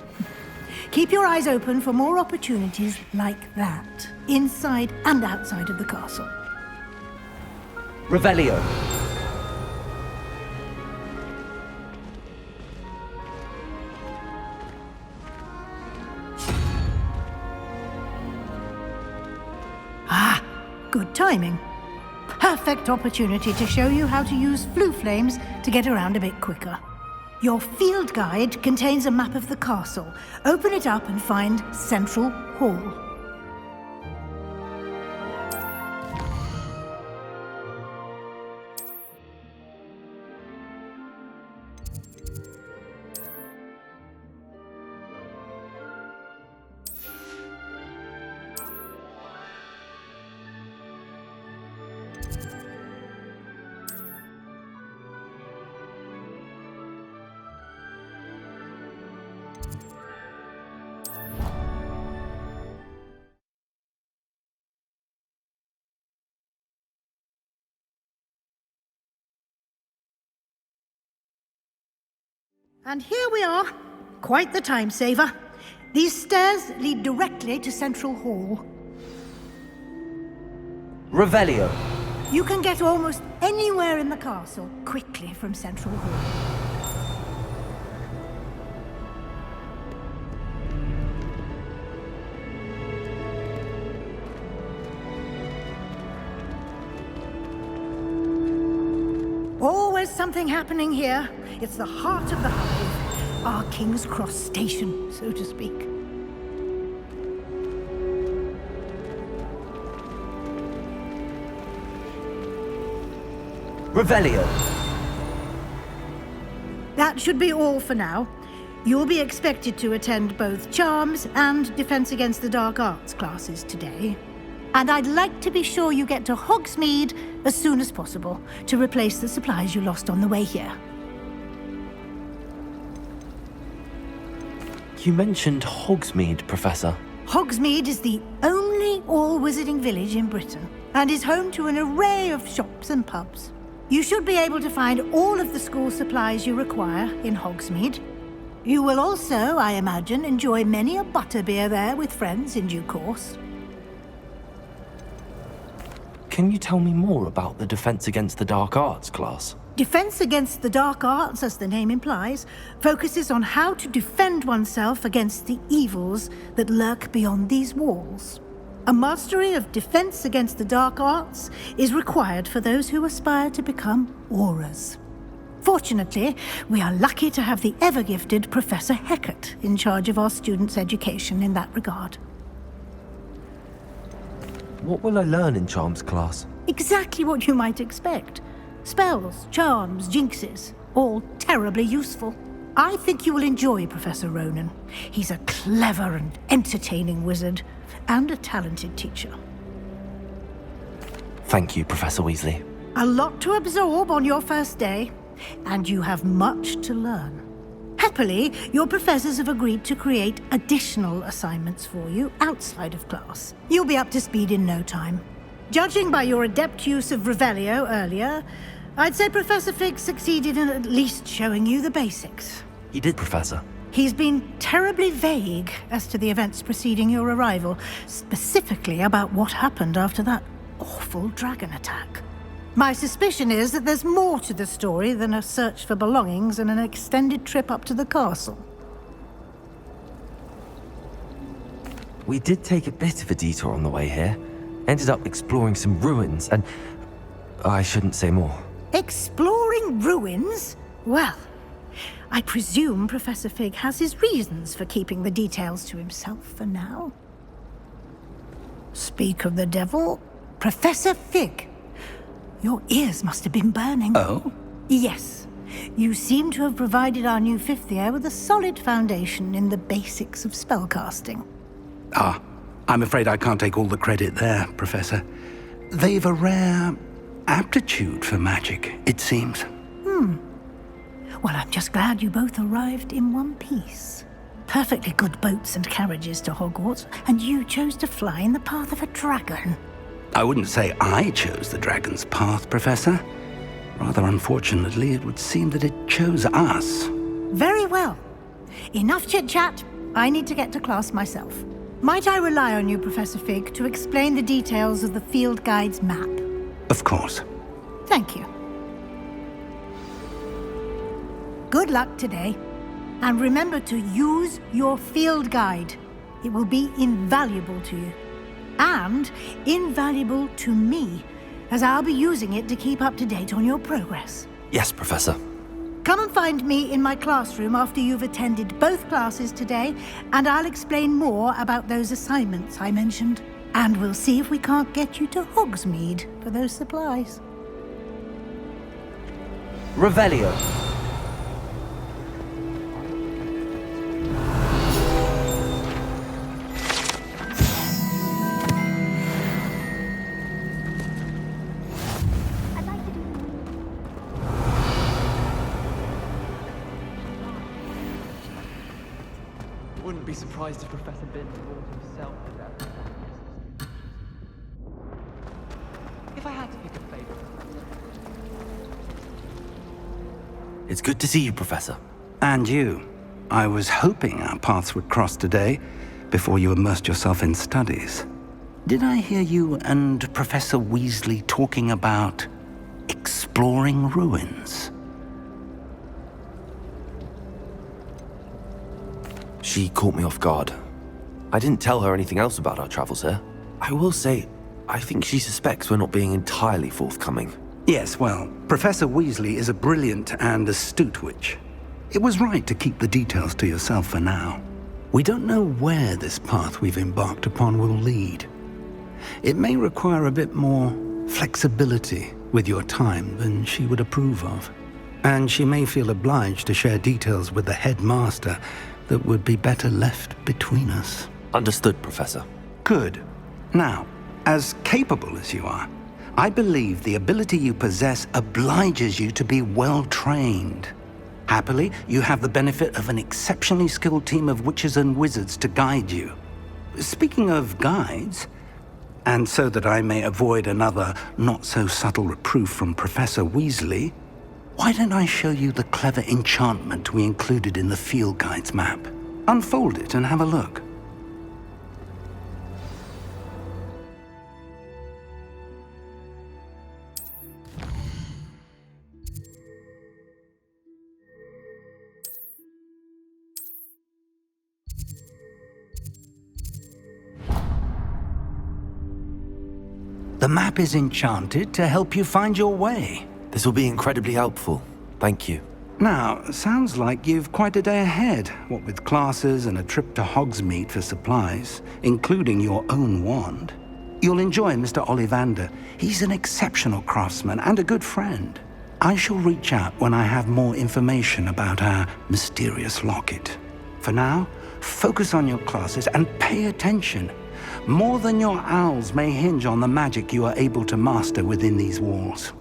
Keep your eyes open for more opportunities like that, inside and outside of the castle. Revelio. Ah, good timing. Perfect opportunity to show you how to use flue flames to get around a bit quicker. Your field guide contains a map of the castle. Open it up and find Central Hall. And here we are. Quite the time saver. These stairs lead directly to Central Hall. Revelio. You can get almost anywhere in the castle quickly from Central Hall. Always something happening here. It's the heart of the Hive, our King's Cross station, so to speak. Revelio. That should be all for now. You'll be expected to attend both Charms and Defense Against the Dark Arts classes today. And I'd like to be sure you get to Hogsmeade as soon as possible to replace the supplies you lost on the way here. You mentioned Hogsmeade, Professor. Hogsmeade is the only all-wizarding village in Britain. and is home to an array of shops and pubs. You should be able to find all of the school supplies you require in Hogsmeade. You will also, I imagine, enjoy many a butterbeer there with friends in due course. Can you tell me more about the Defense Against the Dark Arts class? Defense Against the Dark Arts, as the name implies, focuses on how to defend oneself against the evils that lurk beyond these walls. A mastery of Defense Against the Dark Arts is required for those who aspire to become Aurors. Fortunately, we are lucky to have the ever-gifted Professor Hecat in charge of our students' education in that regard. What will I learn in Charms class? Exactly what you might expect. Spells, charms, jinxes, all terribly useful. I think you will enjoy Professor Ronan. He's a clever and entertaining wizard, and a talented teacher. Thank you, Professor Weasley. A lot to absorb on your first day, and you have much to learn. Happily, your professors have agreed to create additional assignments for you outside of class. You'll be up to speed in no time. Judging by your adept use of Revelio earlier, I'd say Professor Fig succeeded in at least showing you the basics. He did, Professor. He's been terribly vague as to the events preceding your arrival, specifically about what happened after that awful dragon attack. My suspicion is that there's more to the story than a search for belongings and an extended trip up to the castle. We did take a bit of a detour on the way here. Ended up exploring some ruins and... I shouldn't say more. Exploring ruins? Well, I presume Professor Fig has his reasons for keeping the details to himself for now. Speak of the devil, Professor Fig. Your ears must have been burning. Oh? Yes. You seem to have provided our new fifth year with a solid foundation in the basics of spellcasting. Ah, I'm afraid I can't take all the credit there, Professor. They've a rare aptitude for magic, it seems. Well, I'm just glad you both arrived in one piece. Perfectly good boats and carriages to Hogwarts, and you chose to fly in the path of a dragon. I wouldn't say I chose the dragon's path, Professor. Rather unfortunately, it would seem that it chose us. Very well. Enough chit-chat. I need to get to class myself. Might I rely on you, Professor Fig, to explain the details of the field guide's map? Of course. Thank you. Good luck today. And remember to use your field guide. It will be invaluable to you. And invaluable to me, as I'll be using it to keep up to date on your progress. Yes, Professor. Come and find me in my classroom after you've attended both classes today, and I'll explain more about those assignments I mentioned. And we'll see if we can't get you to Hogsmeade for those supplies. Revelio. Wouldn't be surprised if Professor Binns brought himself to that. If I had to pick a favorite. It's good to see you, Professor. And you. I was hoping our paths would cross today, before you immersed yourself in studies. Did I hear you and Professor Weasley talking about exploring ruins? She caught me off guard. I didn't tell her anything else about our travels here. I will say, I think she suspects we're not being entirely forthcoming. Yes, well, Professor Weasley is a brilliant and astute witch. It was right to keep the details to yourself for now. We don't know where this path we've embarked upon will lead. It may require a bit more flexibility with your time than she would approve of. And she may feel obliged to share details with the headmaster that would be better left between us. Understood, Professor. Good. Now, as capable as you are, I believe the ability you possess obliges you to be well-trained. Happily, you have the benefit of an exceptionally skilled team of witches and wizards to guide you. Speaking of guides, And so that I may avoid another not-so-subtle reproof from Professor Weasley, why don't I show you the clever enchantment we included in the field guide's map? Unfold it and have a look. The map is enchanted to help you find your way. This will be incredibly helpful. Thank you. Now, sounds like you've quite a day ahead, what with classes and a trip to Hogsmeade for supplies, including your own wand. You'll enjoy Mr. Ollivander. He's an exceptional craftsman and a good friend. I shall reach out when I have more information about our mysterious locket. For now, focus on your classes and pay attention. More than your owls may hinge on the magic you are able to master within these walls.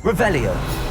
Revelio.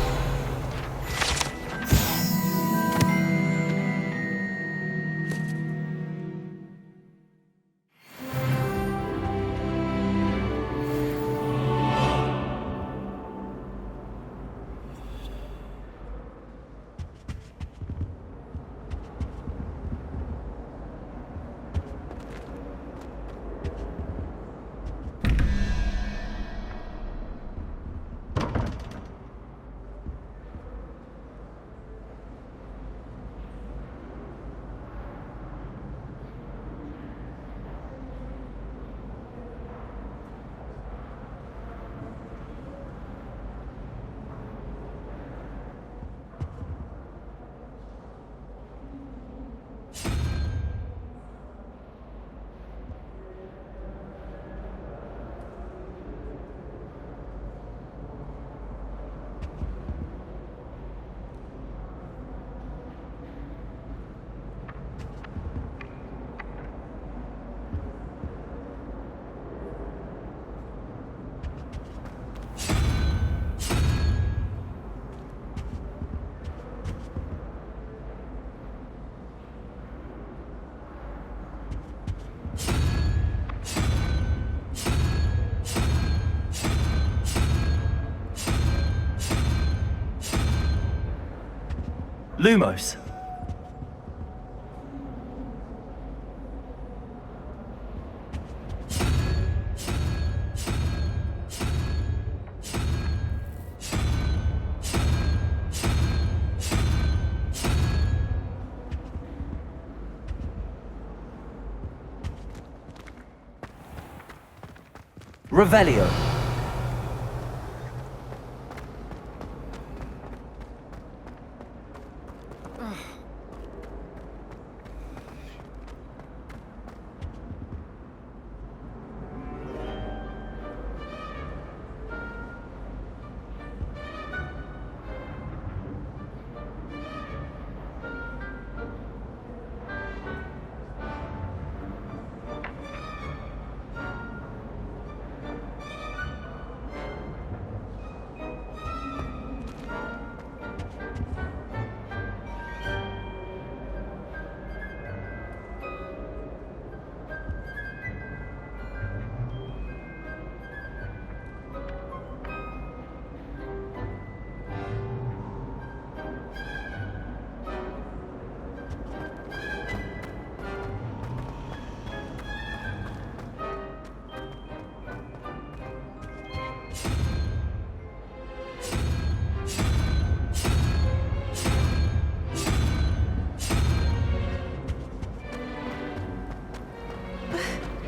Lumos. Revelio.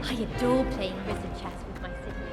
I adore playing wizard chess with my siblings.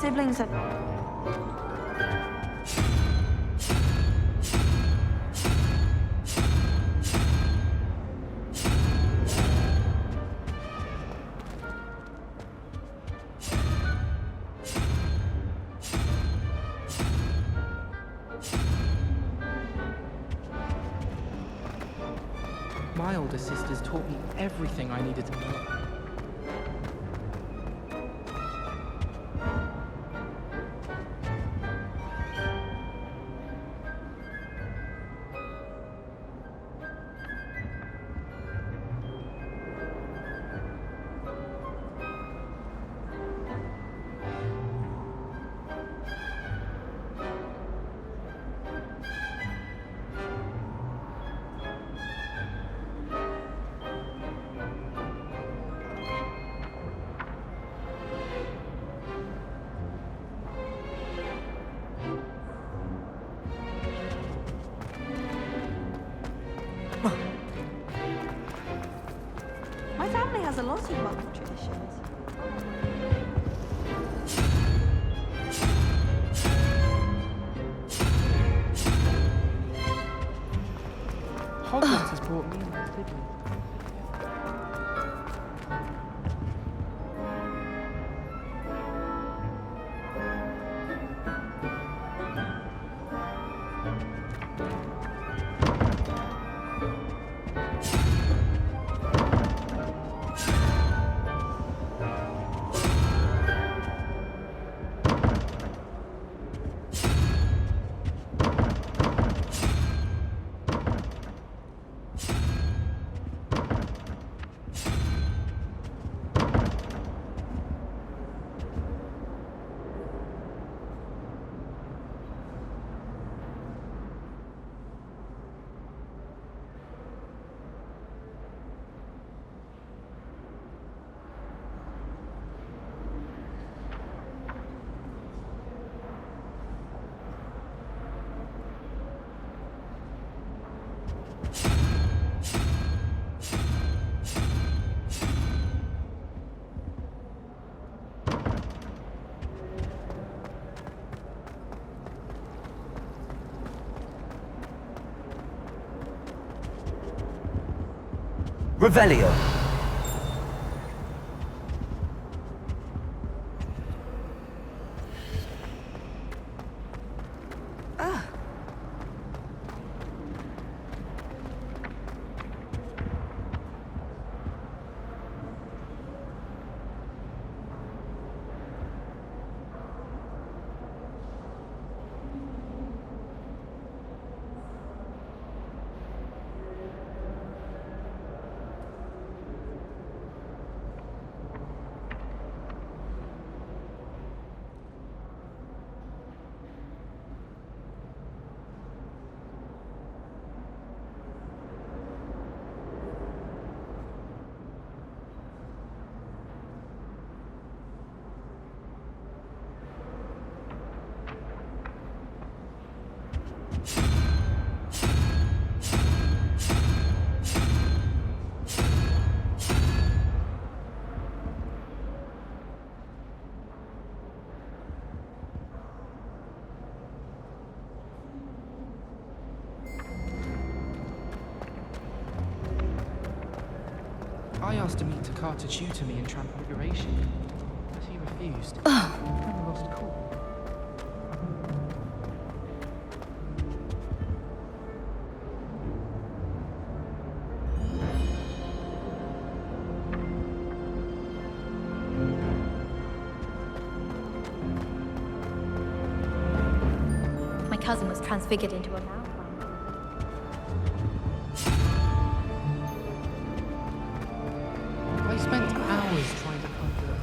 siblings are... My older sisters taught me everything I needed to know. My family has a lot of Muggle traditions. Hogwarts has brought me and my siblings. Revelio. I asked Amita to tutor me in Transfiguration, but he refused. I lost cool. My cousin was transfigured into a mouse. I spent hours trying to conjure it.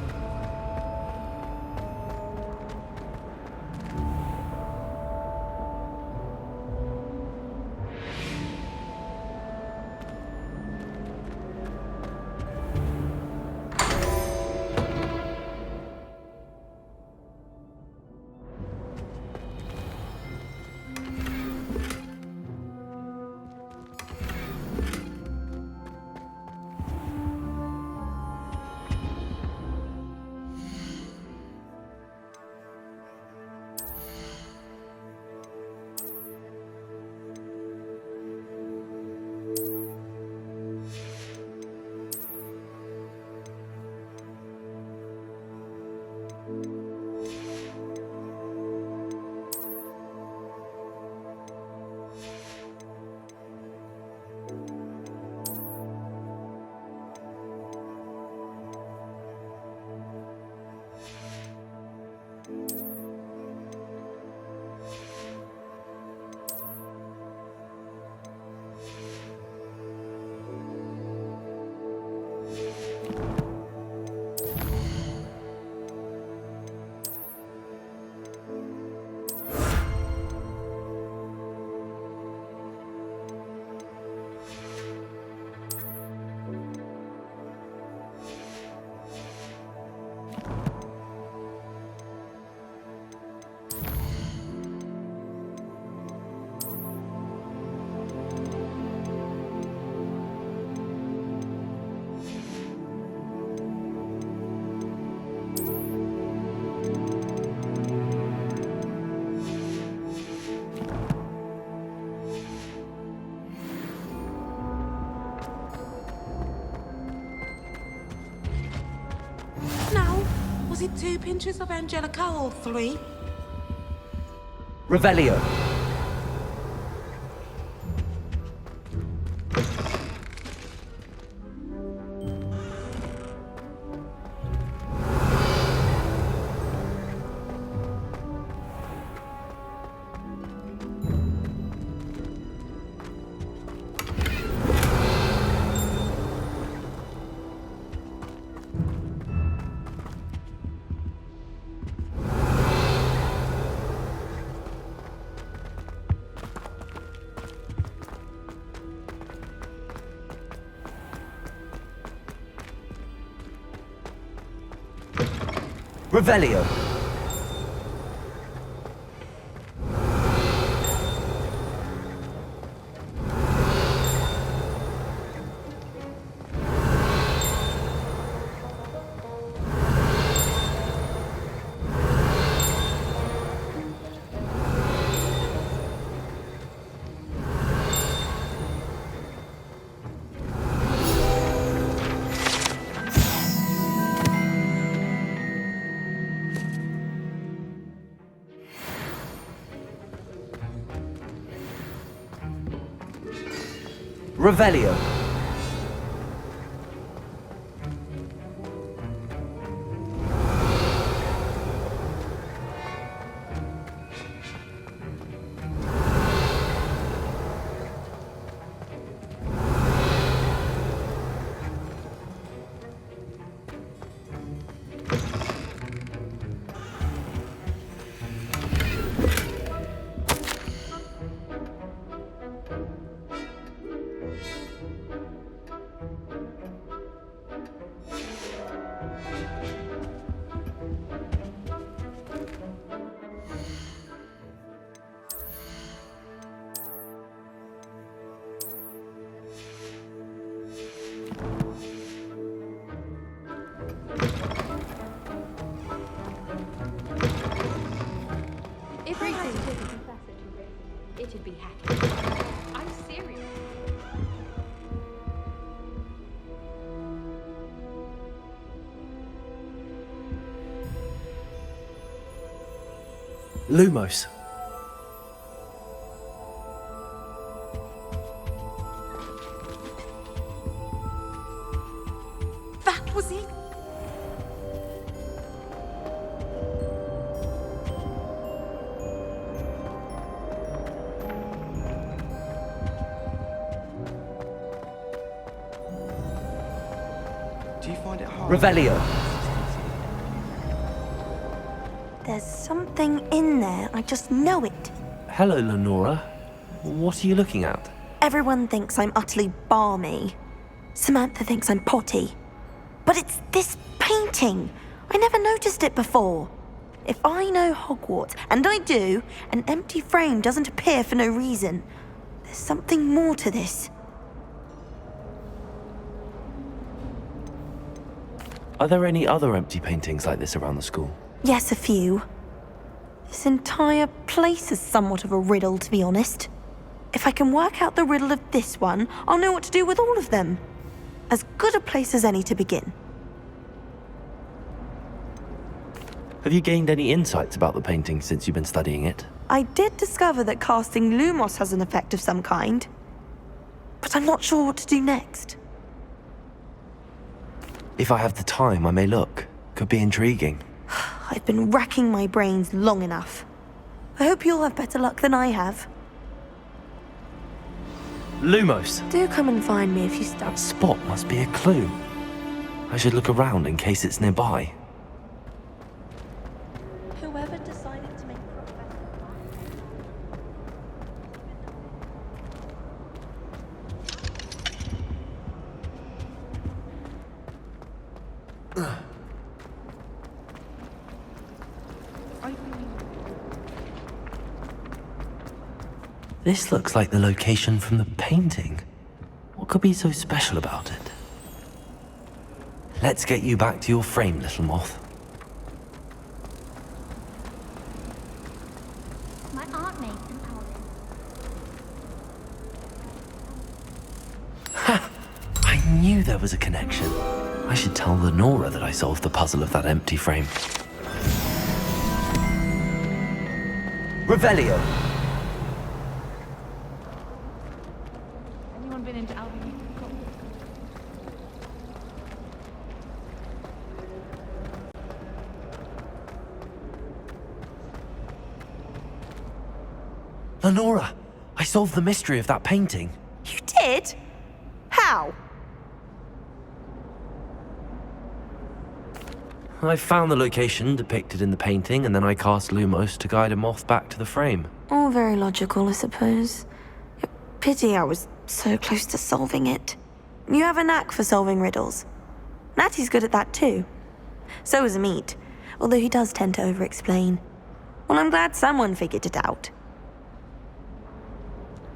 it 2 pinches of Angelica or 3? Revelio. Revelio. Revelio. If I had to take a professor to race, it'd be hacking. I'm serious. Lumos. That was it? Do you find it hard? Revelio. There's something in there, I just know it. Hello, Lenora. What are you looking at? Everyone thinks I'm utterly balmy. Samantha thinks I'm potty. But it's this painting. I never noticed it before. If I know Hogwarts, and I do, an empty frame doesn't appear for no reason. There's something more to this. Are there any other empty paintings like this around the school? Yes, a few. This entire place is somewhat of a riddle, to be honest. If I can work out the riddle of this one, I'll know what to do with all of them. As good a place as any to begin. Have you gained any insights about the painting since you've been studying it? I did discover that casting Lumos has an effect of some kind. But I'm not sure what to do next. If I have the time, I may look. Could be intriguing. I've been racking my brains long enough. I hope you'll have better luck than I have. Lumos. Do come and find me if you stop. That spot must be a clue. I should look around in case it's nearby. Whoever decided to make This looks like the location from the painting. What could be so special about it? Let's get you back to your frame, little moth. My aunt made some owls. I knew there was a connection. I should tell Lenora that I solved the puzzle of that empty frame. Revelio! Anyone been into Albany? Lenora! I solved the mystery of that painting. You did? How? I found the location depicted in the painting, and then I cast Lumos to guide a moth back to the frame. All very logical, I suppose. Pity I was so close to solving it. You have a knack for solving riddles. Natty's good at that too. So is Amit, although he does tend to over-explain. Well, I'm glad someone figured it out.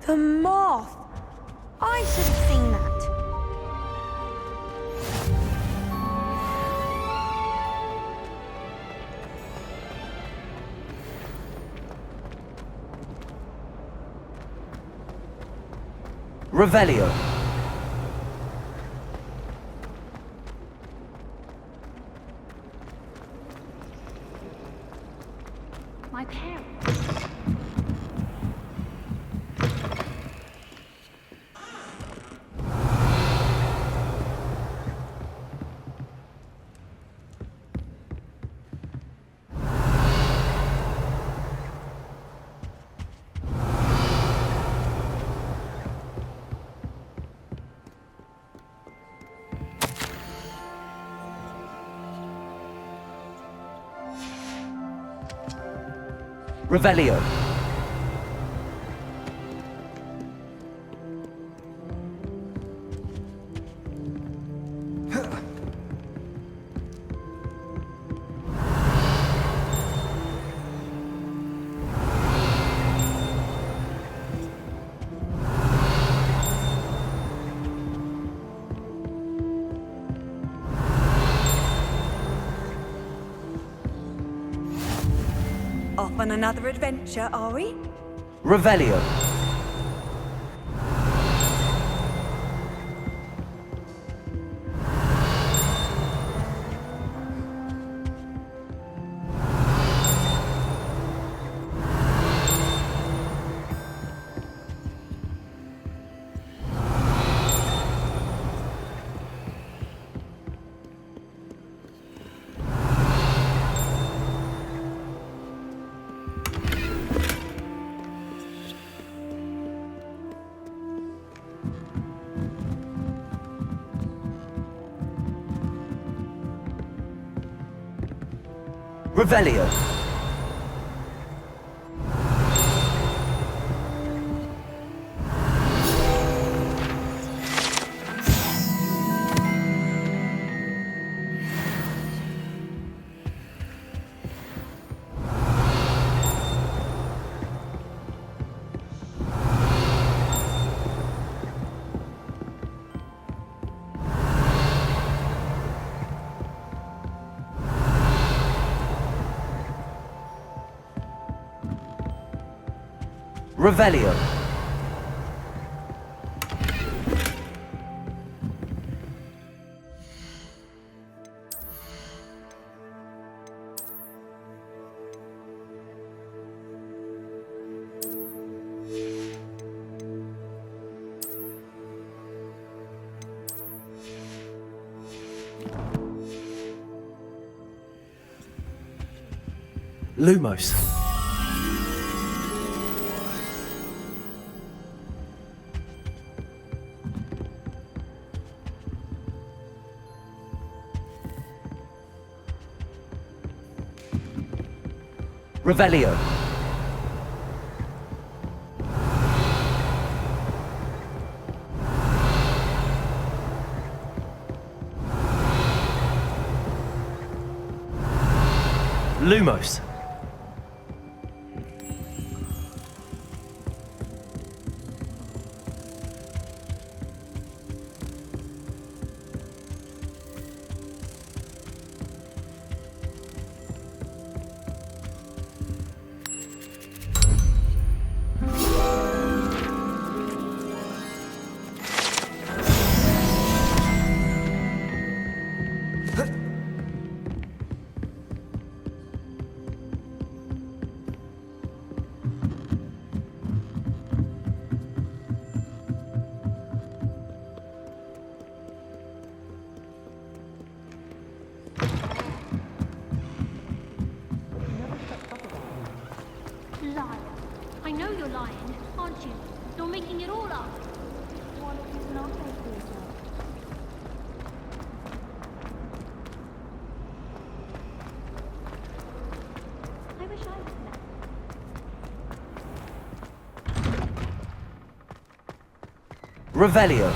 The moth! I should have seen that. Revelio! My parents. Revelio! Off on another adventure, are we? Revelio! Revelio! Revelio! Lumos. Revelio. Lumos. I know you're lying, aren't you? You're making it all up. What if he's not making it up? I wish I was left. Revelio.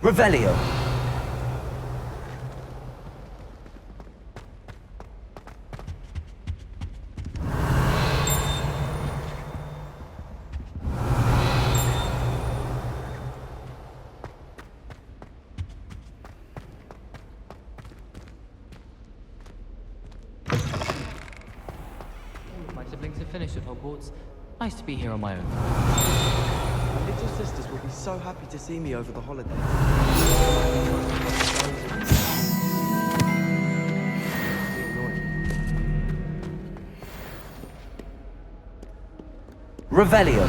Revelio. My siblings have finished at Hogwarts. Nice to be here on my own. My little sisters will be so happy to see me over the holidays. Revelio.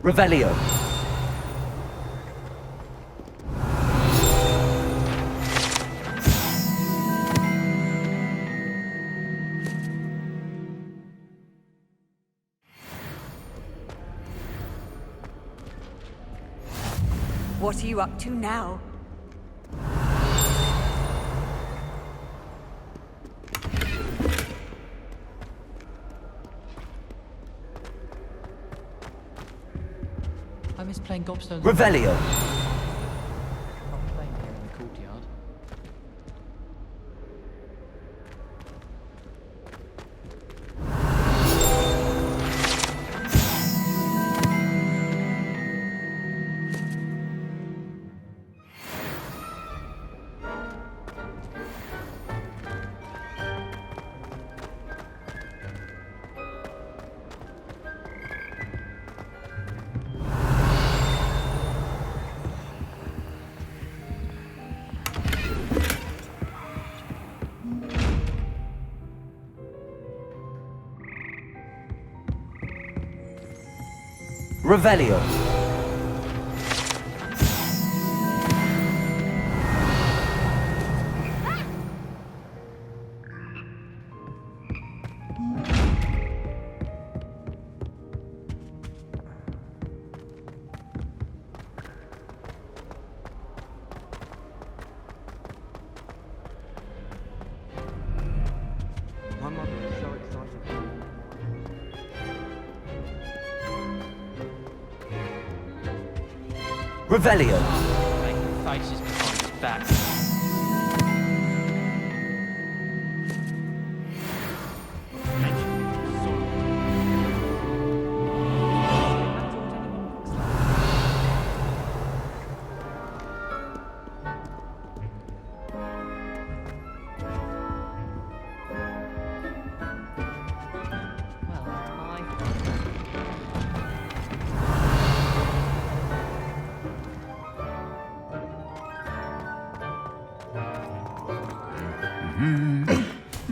Revelio. What are you up to now? I miss playing gobstones. Revelio. Not playing here in the courtyard. Revelio. My mother is so excited. Revelio. Making faces behind his back.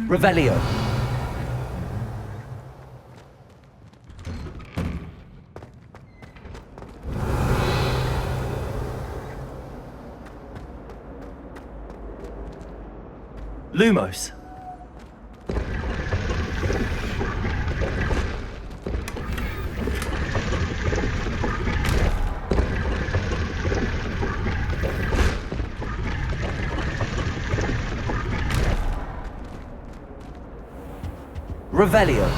Revelio. Lumos. Revelio.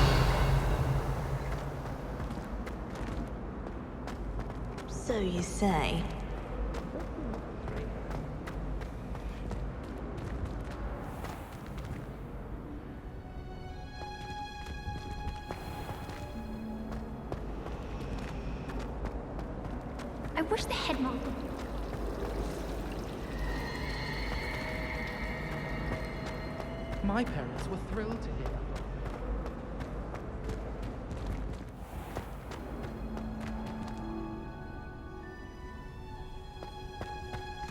So you say. I wish the headmaster. My parents were thrilled to hear.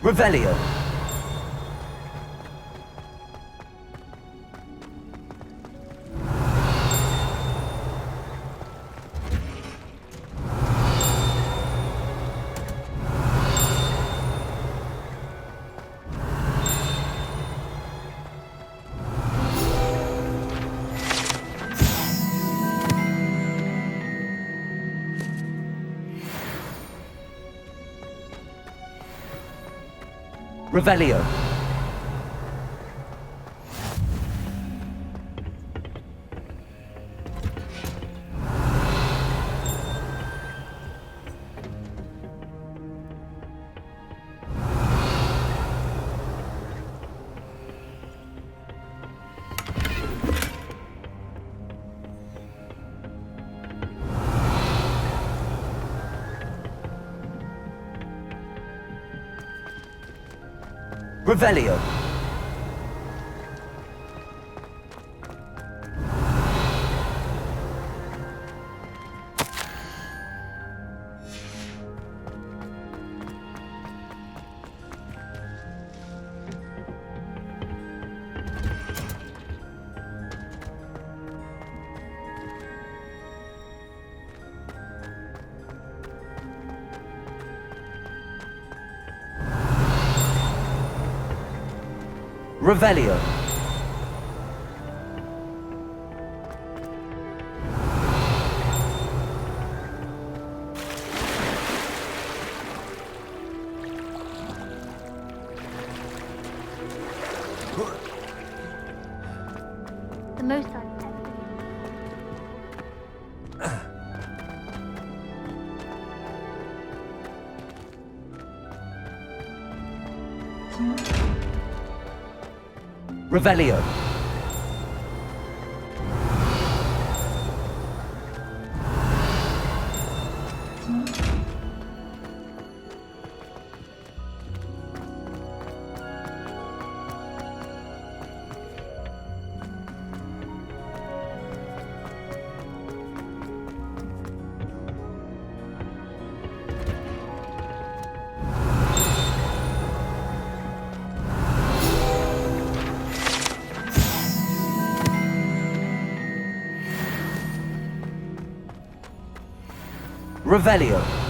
Revelio. Revelio. Revelio. Revelio. The most I've Revelio. Revelio.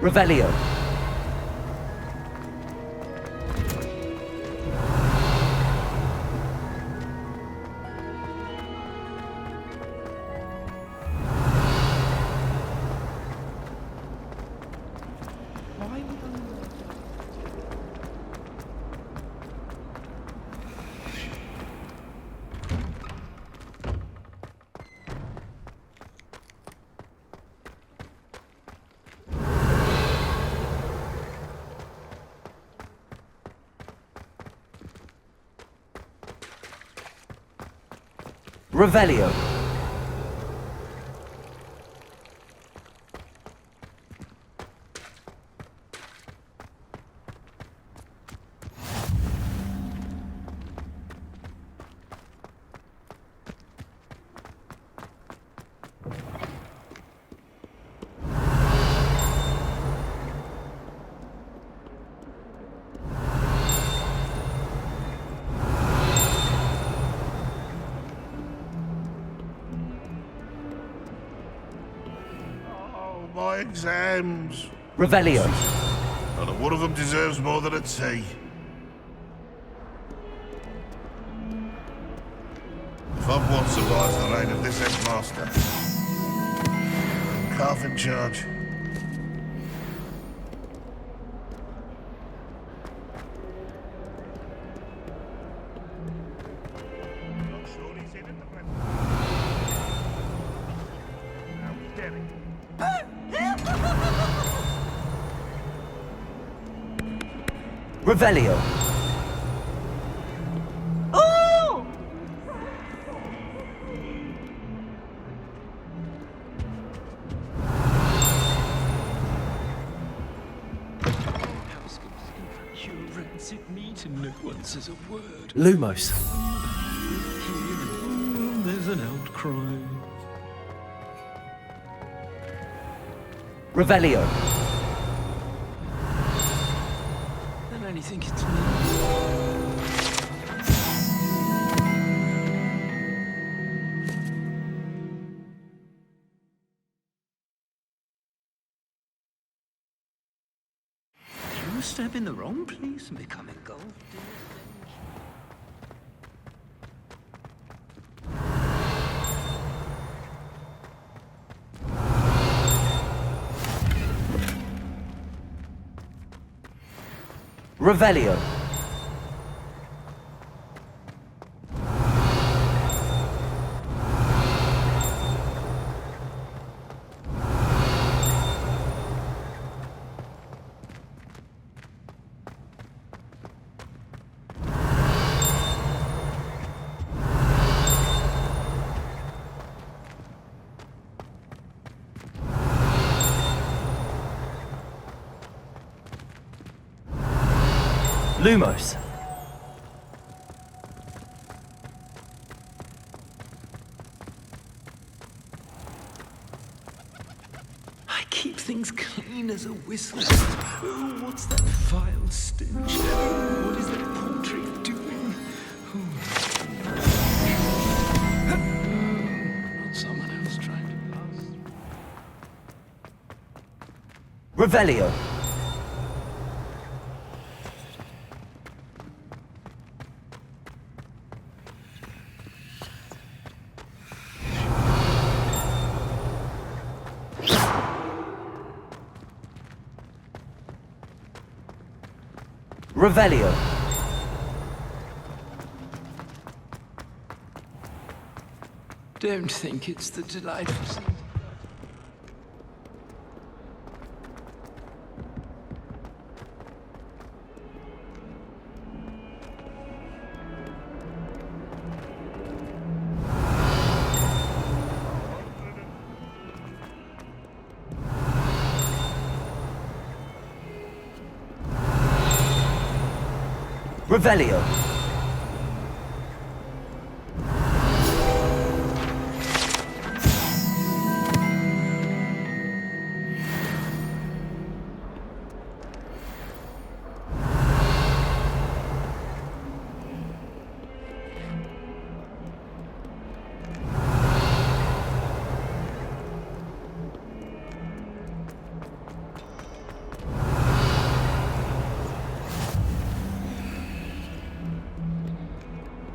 Revelio. Why would Revelio. my exams. Revelio. Not one of them deserves more than a tea. If Hogwarts survives the reign of this headmaster, calf in charge. Revelio. Oh! You rancid meat and no one says a word. Lumos. There's an outcry. Revelio. They'll only think it's me. You step in the wrong place and become engulfed in Revelio. Lumos. I keep things clean as a whistle. Oh, what's that vile stench? Oh, what is that portrait doing? Not someone else trying to pass. Revelio. Revelio. Don't think it's the delightful scene. Revelio.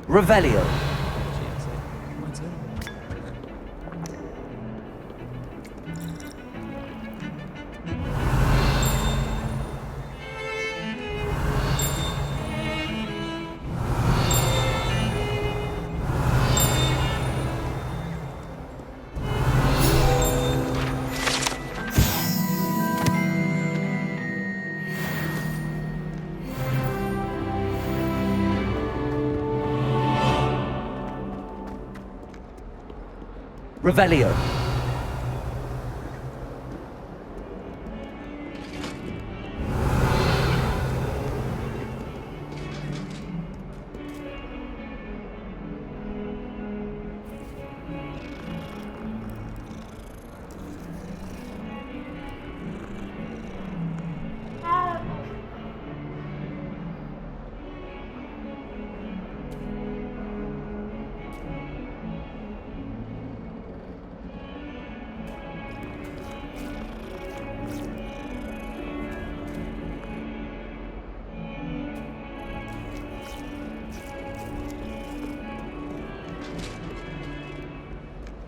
Revelio. Revelio.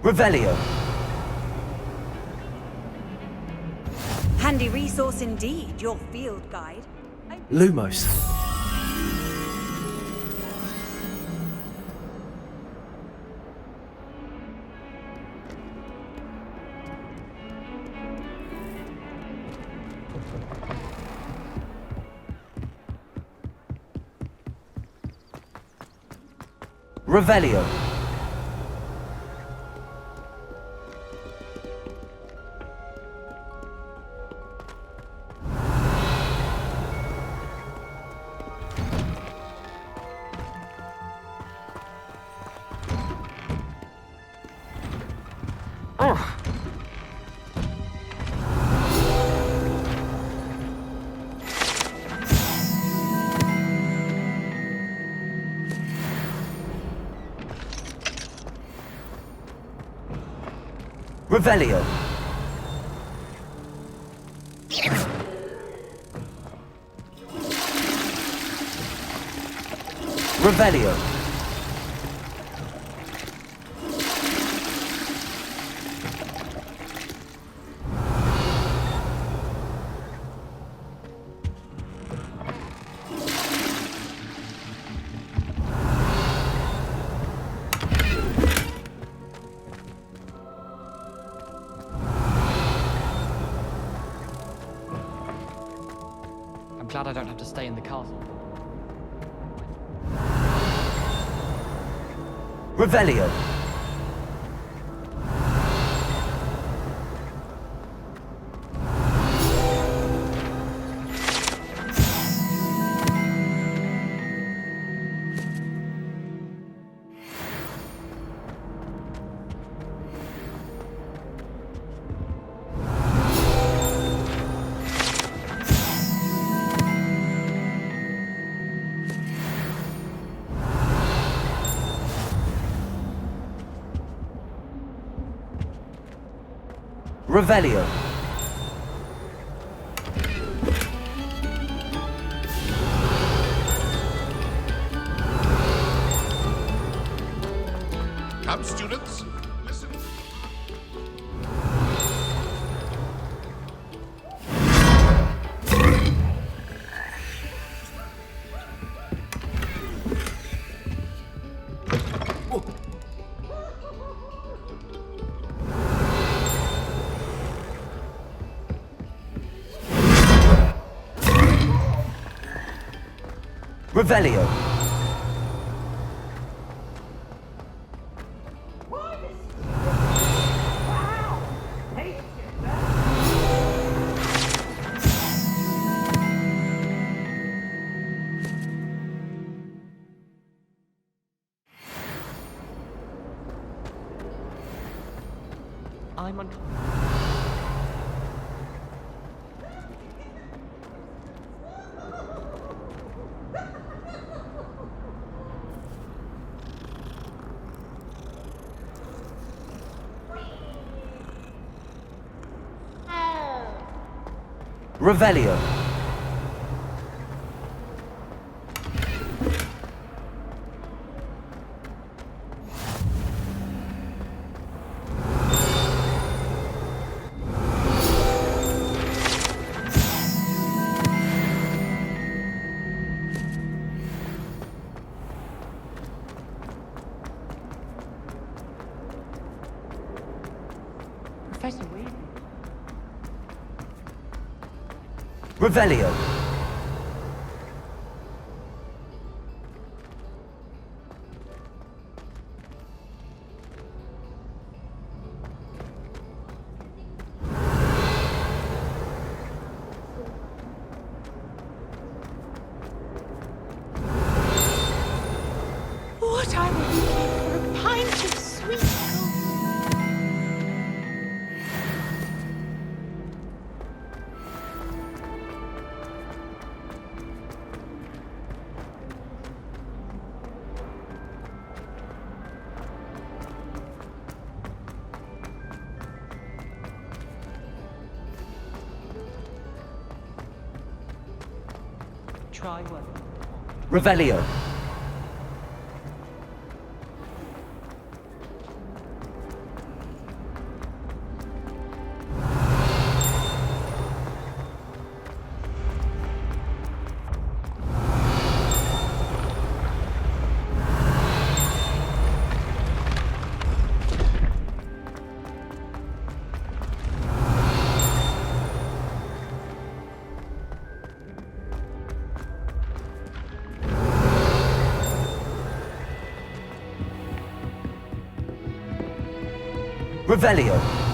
Revelio. Handy resource indeed, your field guide. Lumos. Revelio. Revelio. Revelio. I'm glad I don't have to stay in the castle. Revelio. Revelio. Come, students, listen. Revelio. I'm on. Revelio. Professor Weed. Revelio. What I would give for a pint of sweet gold. Try one. Revelio. Revelio.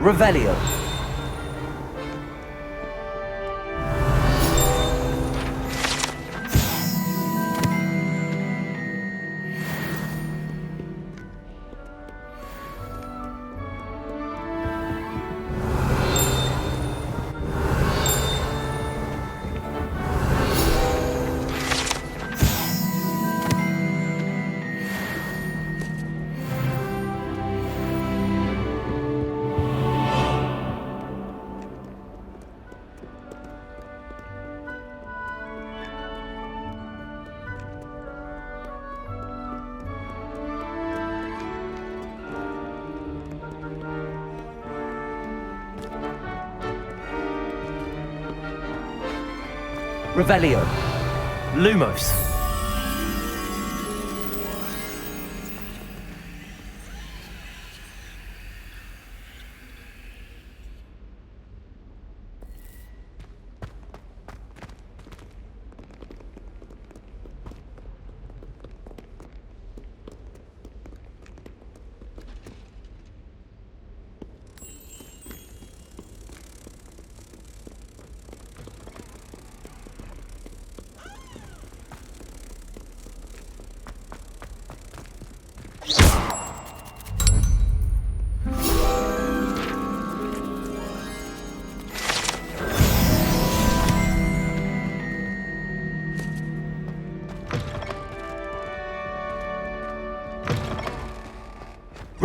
Revelio. Revelio. Lumos.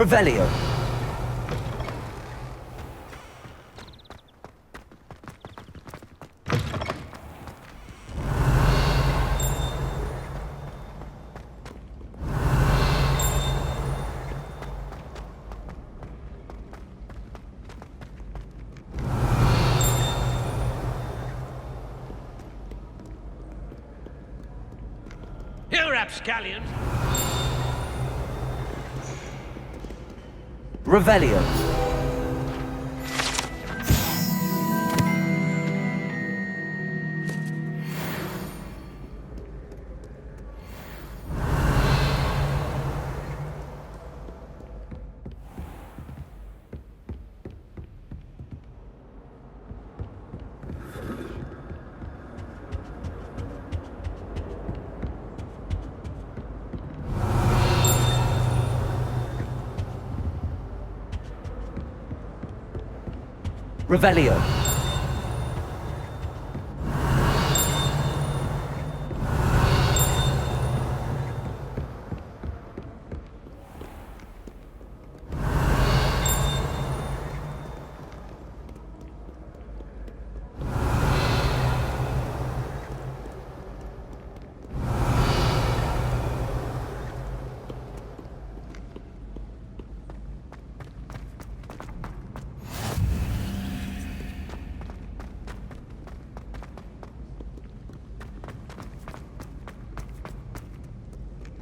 Revelio. Here, rapscallions! Revelio. Revelio.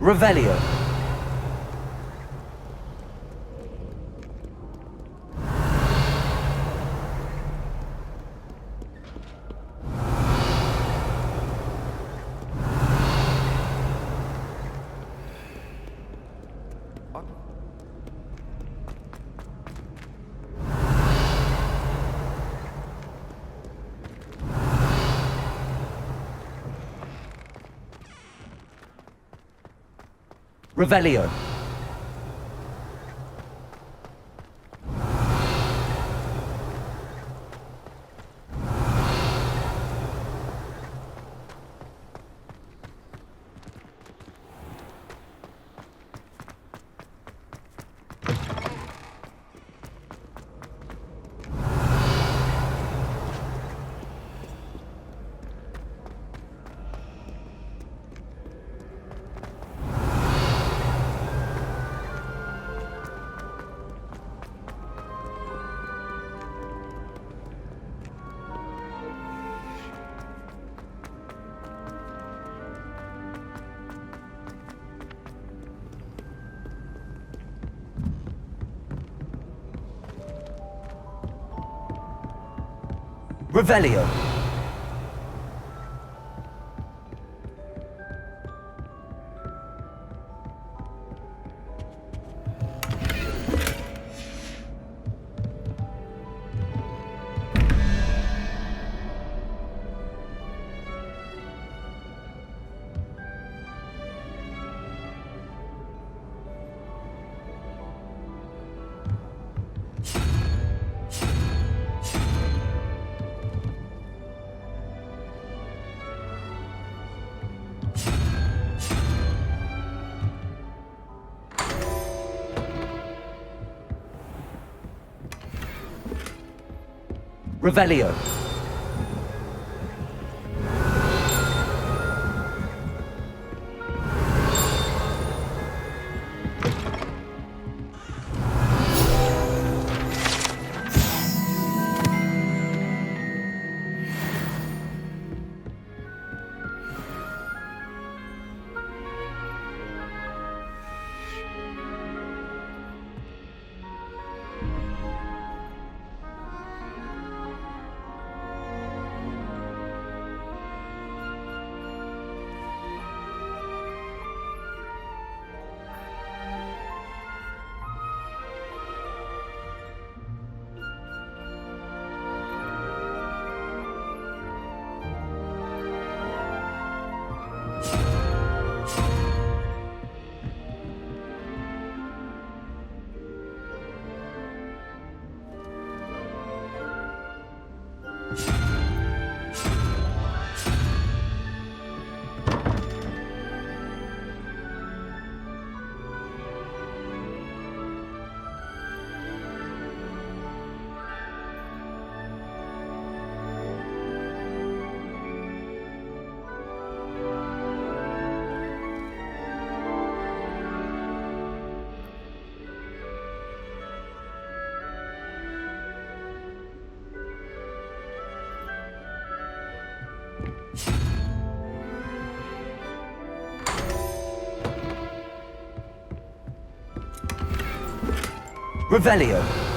Revelio. Revelio. Revelio. Revelio. Revelio.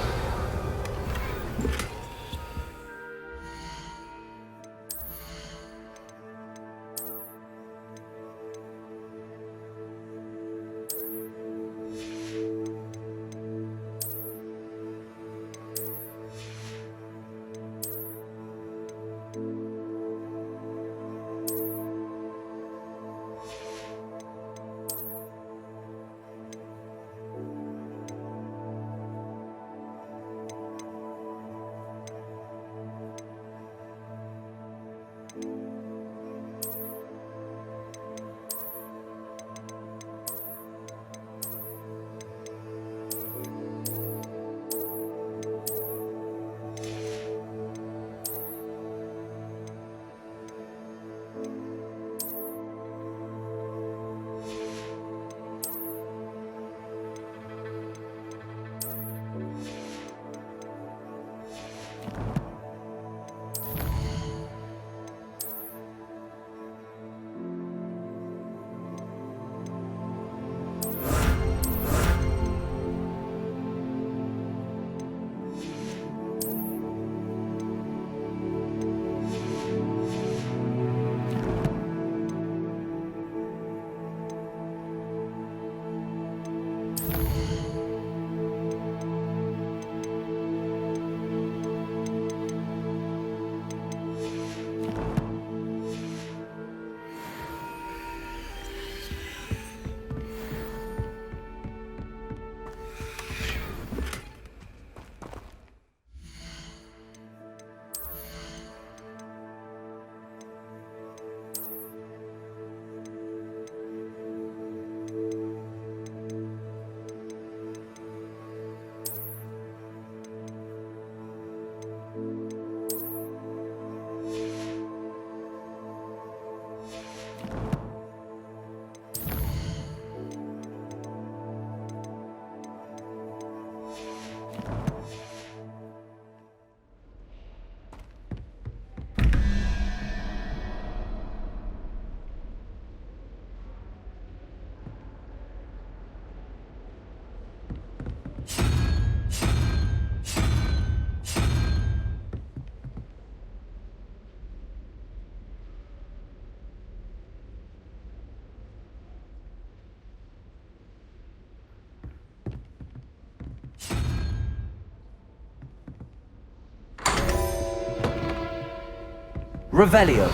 Revelio.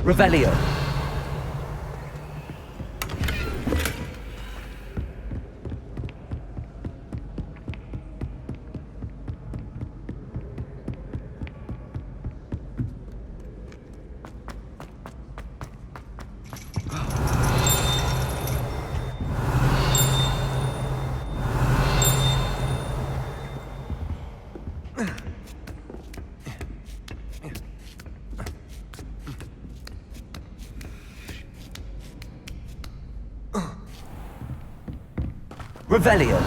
Revelio. Revelio.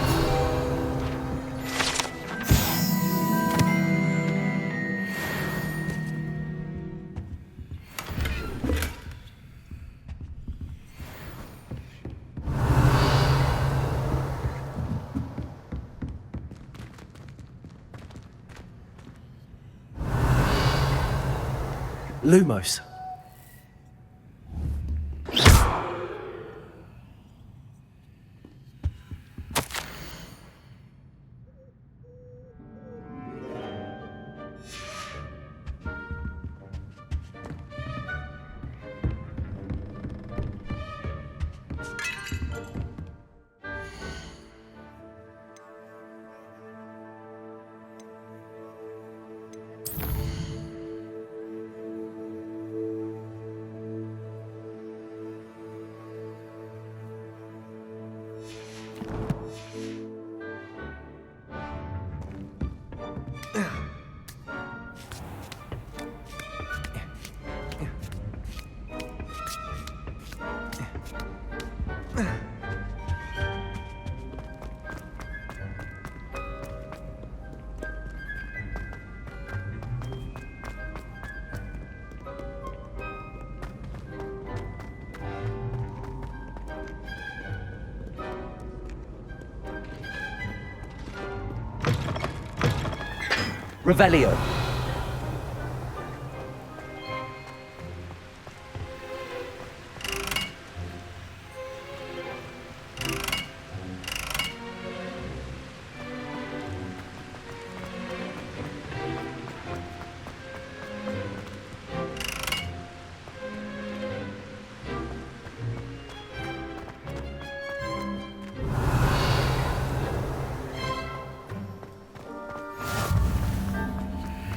Lumos. Revelio.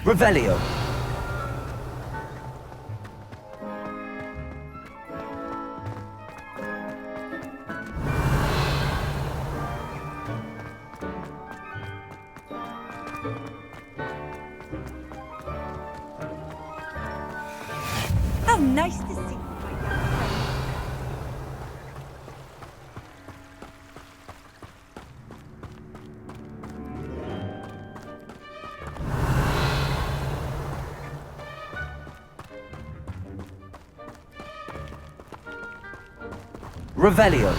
Revelio. How nice to see you, my young friend. Revelio.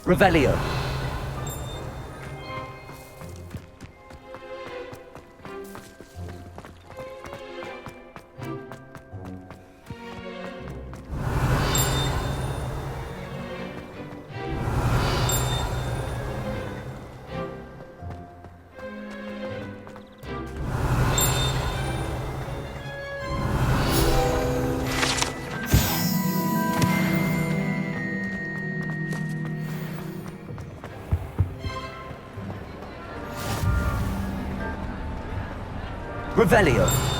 Revelio. Revelio.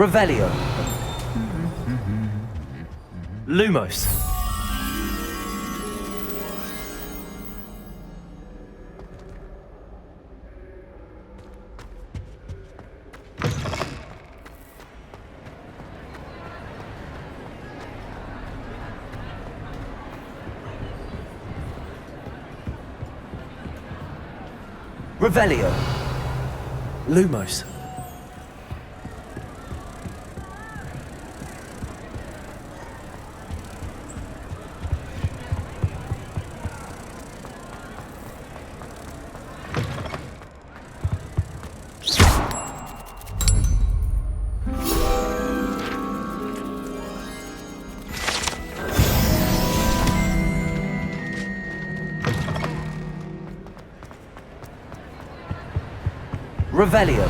Revelio. Lumos. Revelio. Lumos. Revelio.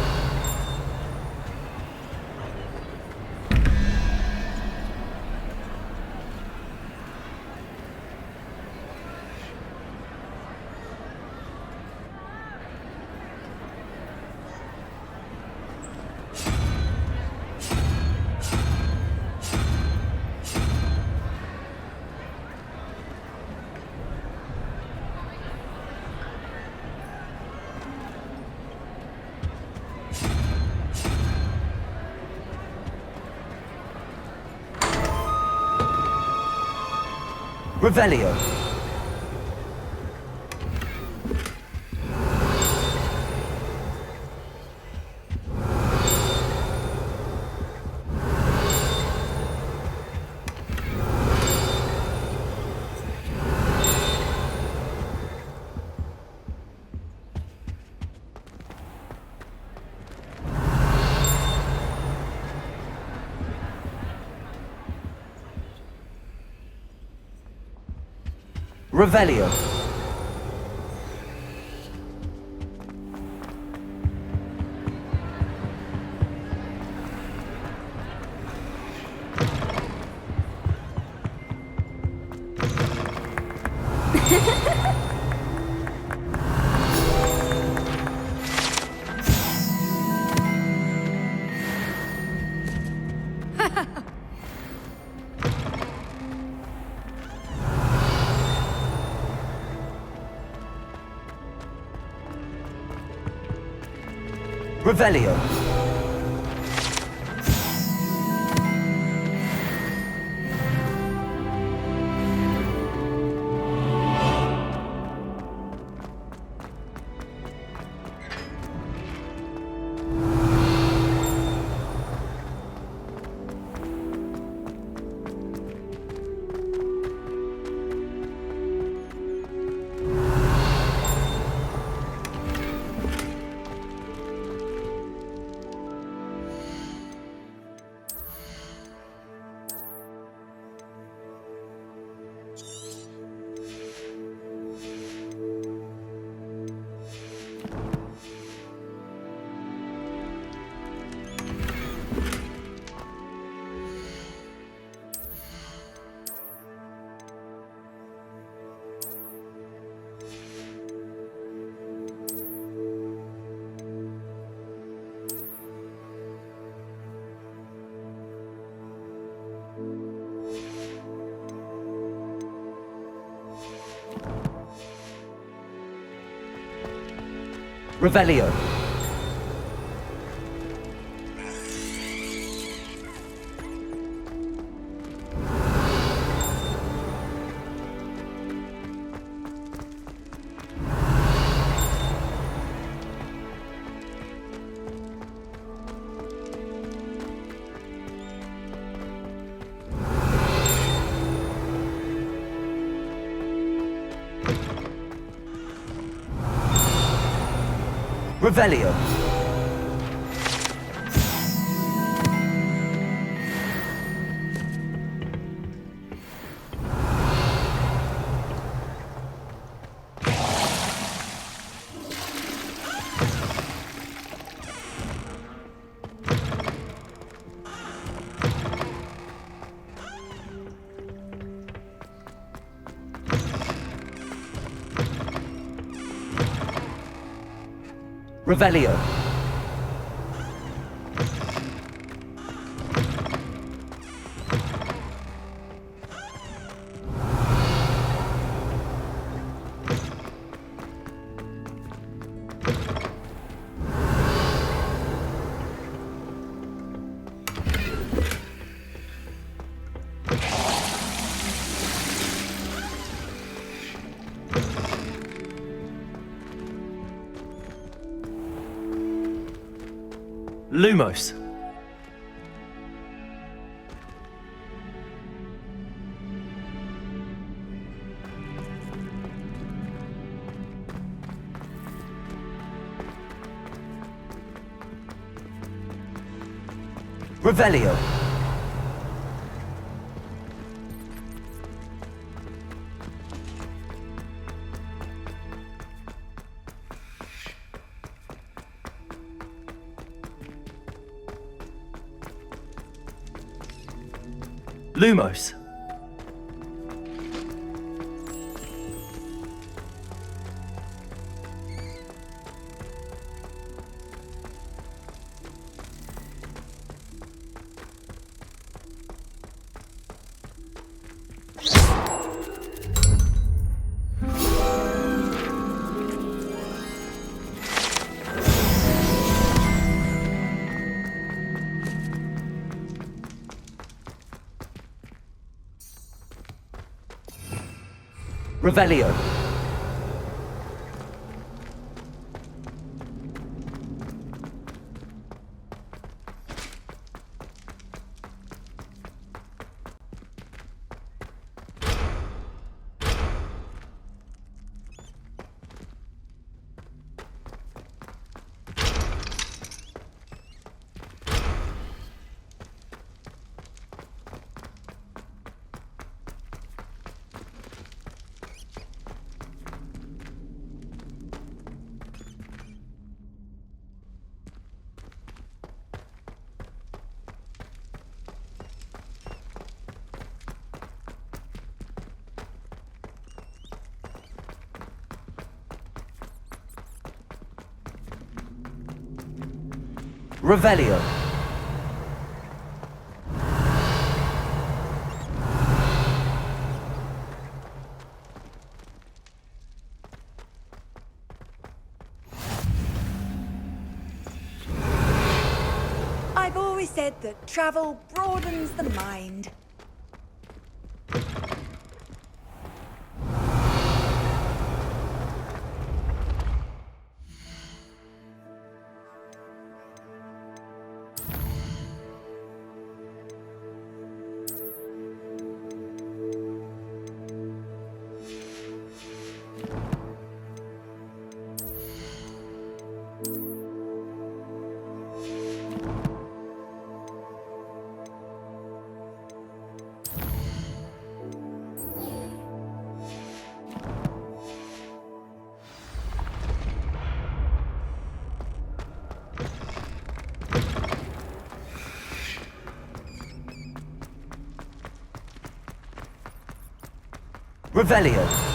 Revelio. Revelio. Revelio. Revelio. Revelio. Revelio. Lumos. Revelio. Lumos. Revelio. Revelio. I've always said that travel broadens the mind. Revelio.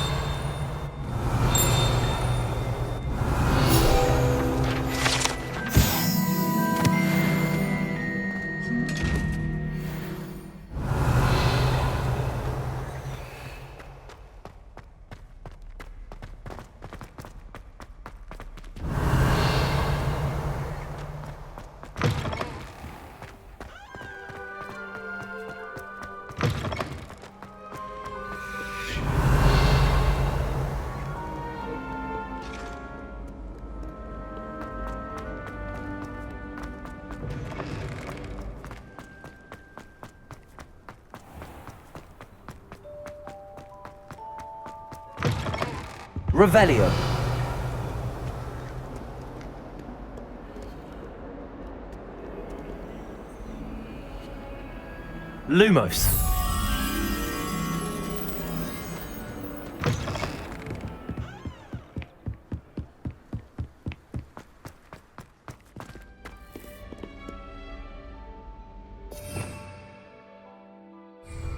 Revelio. Lumos.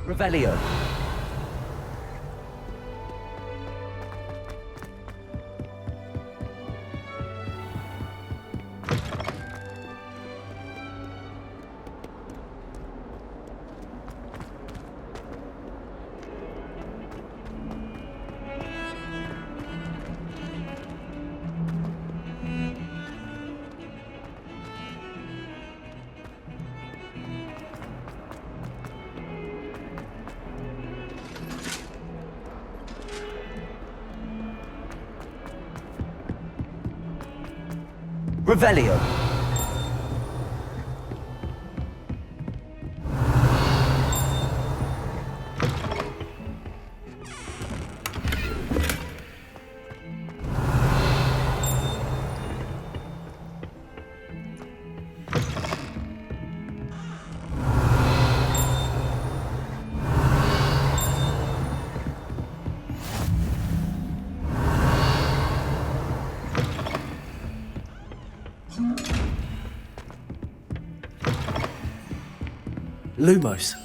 Revelio. Revelio. Lumos.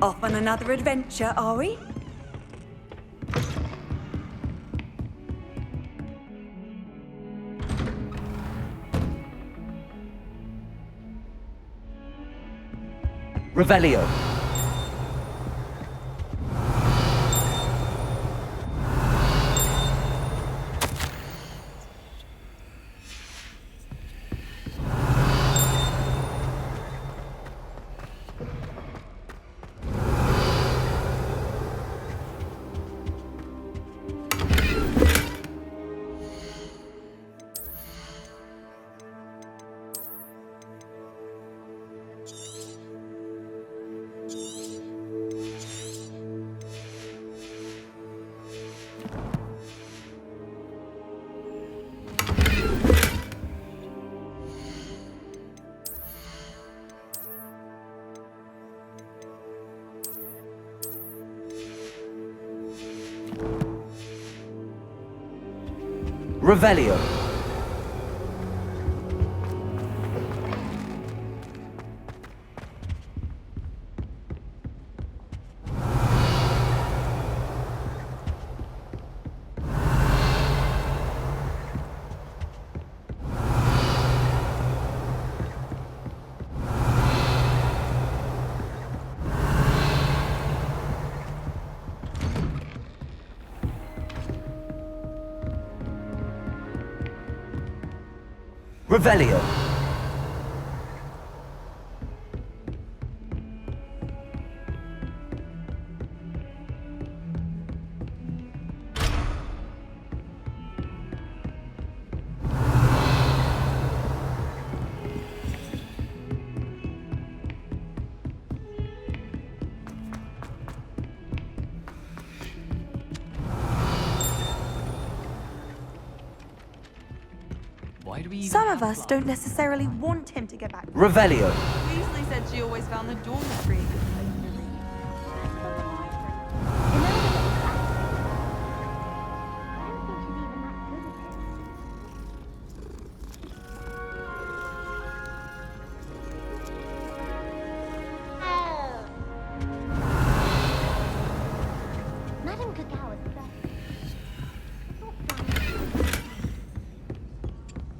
Off on another adventure, are we? Revelio. Revelio. Revelio. Some of us don't necessarily want him to get back. Revelio. Weasley said she always found the dormitory. Madam Cacao is the best.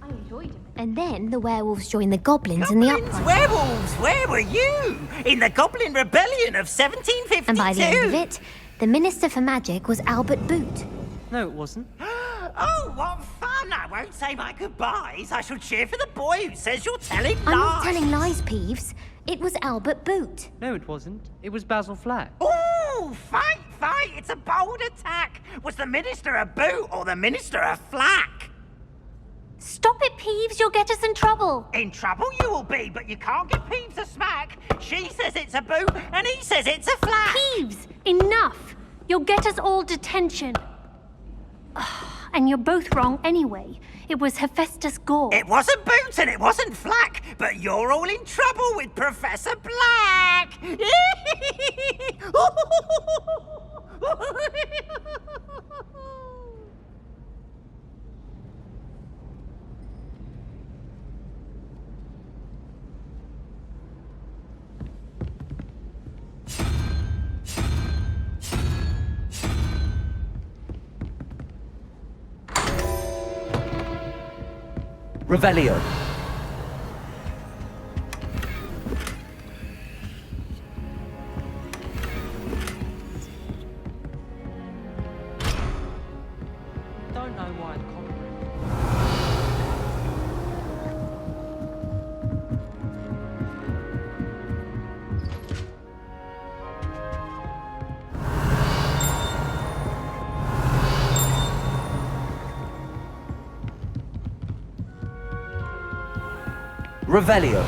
I enjoyed him. And then the werewolves joined the goblins in the uprising. Werewolves, where were you? In the Goblin Rebellion of 1752. And by the end of it, the Minister for Magic was Albert Boot. No, it wasn't. Oh, what fun! I won't say my goodbyes. I shall cheer for the boy who says you're telling lies. I'm not telling lies, Peeves. It was Albert Boot. No, it wasn't. It was Basil Flack. Ooh, fight! It's a bold attack. Was the Minister a boot or the Minister a flack? Stop it, Peeves. You'll get us in trouble. In trouble you will be, but you can't give Peeves a smack. She says it's a boot, and he says it's a flack. Peeves, enough. You'll get us all detention. And you're both wrong anyway. It was Hephaestus Gore. It wasn't Boots and it wasn't Flack, but you're all in trouble with Professor Black. Revelio. Don't know why I'd copy Revelio.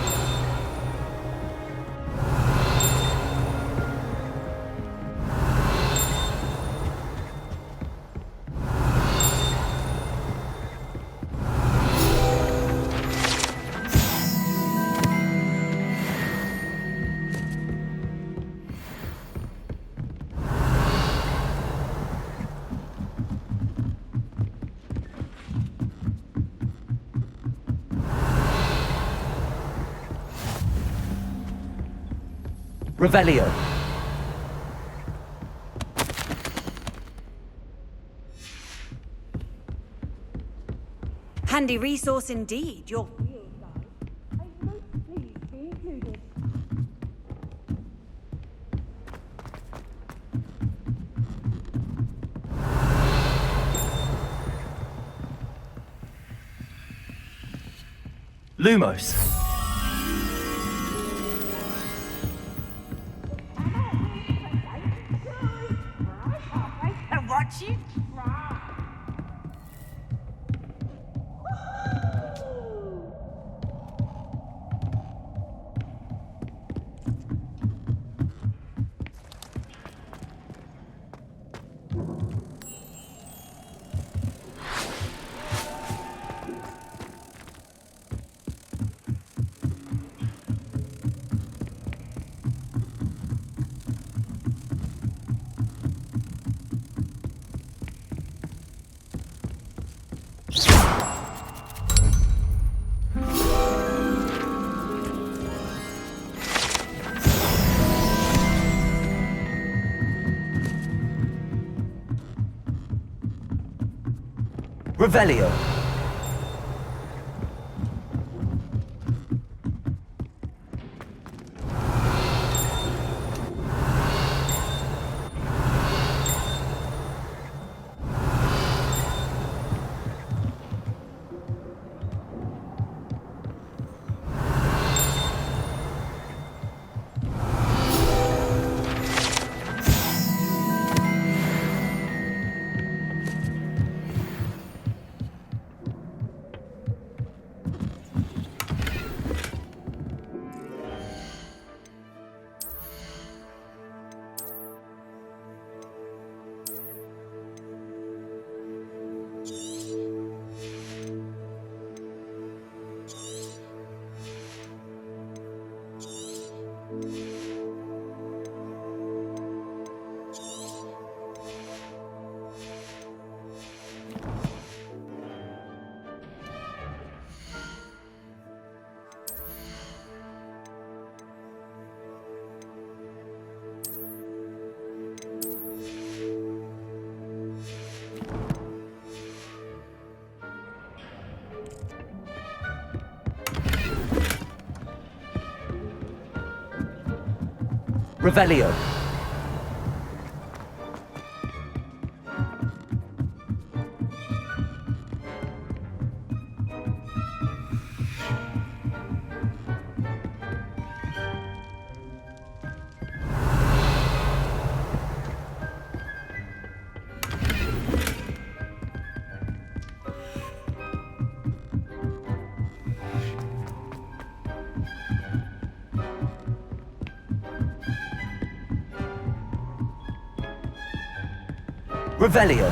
Revelio. Handy resource indeed. Your Lumos. Watch you try. Revelio. Revelio. Revelio.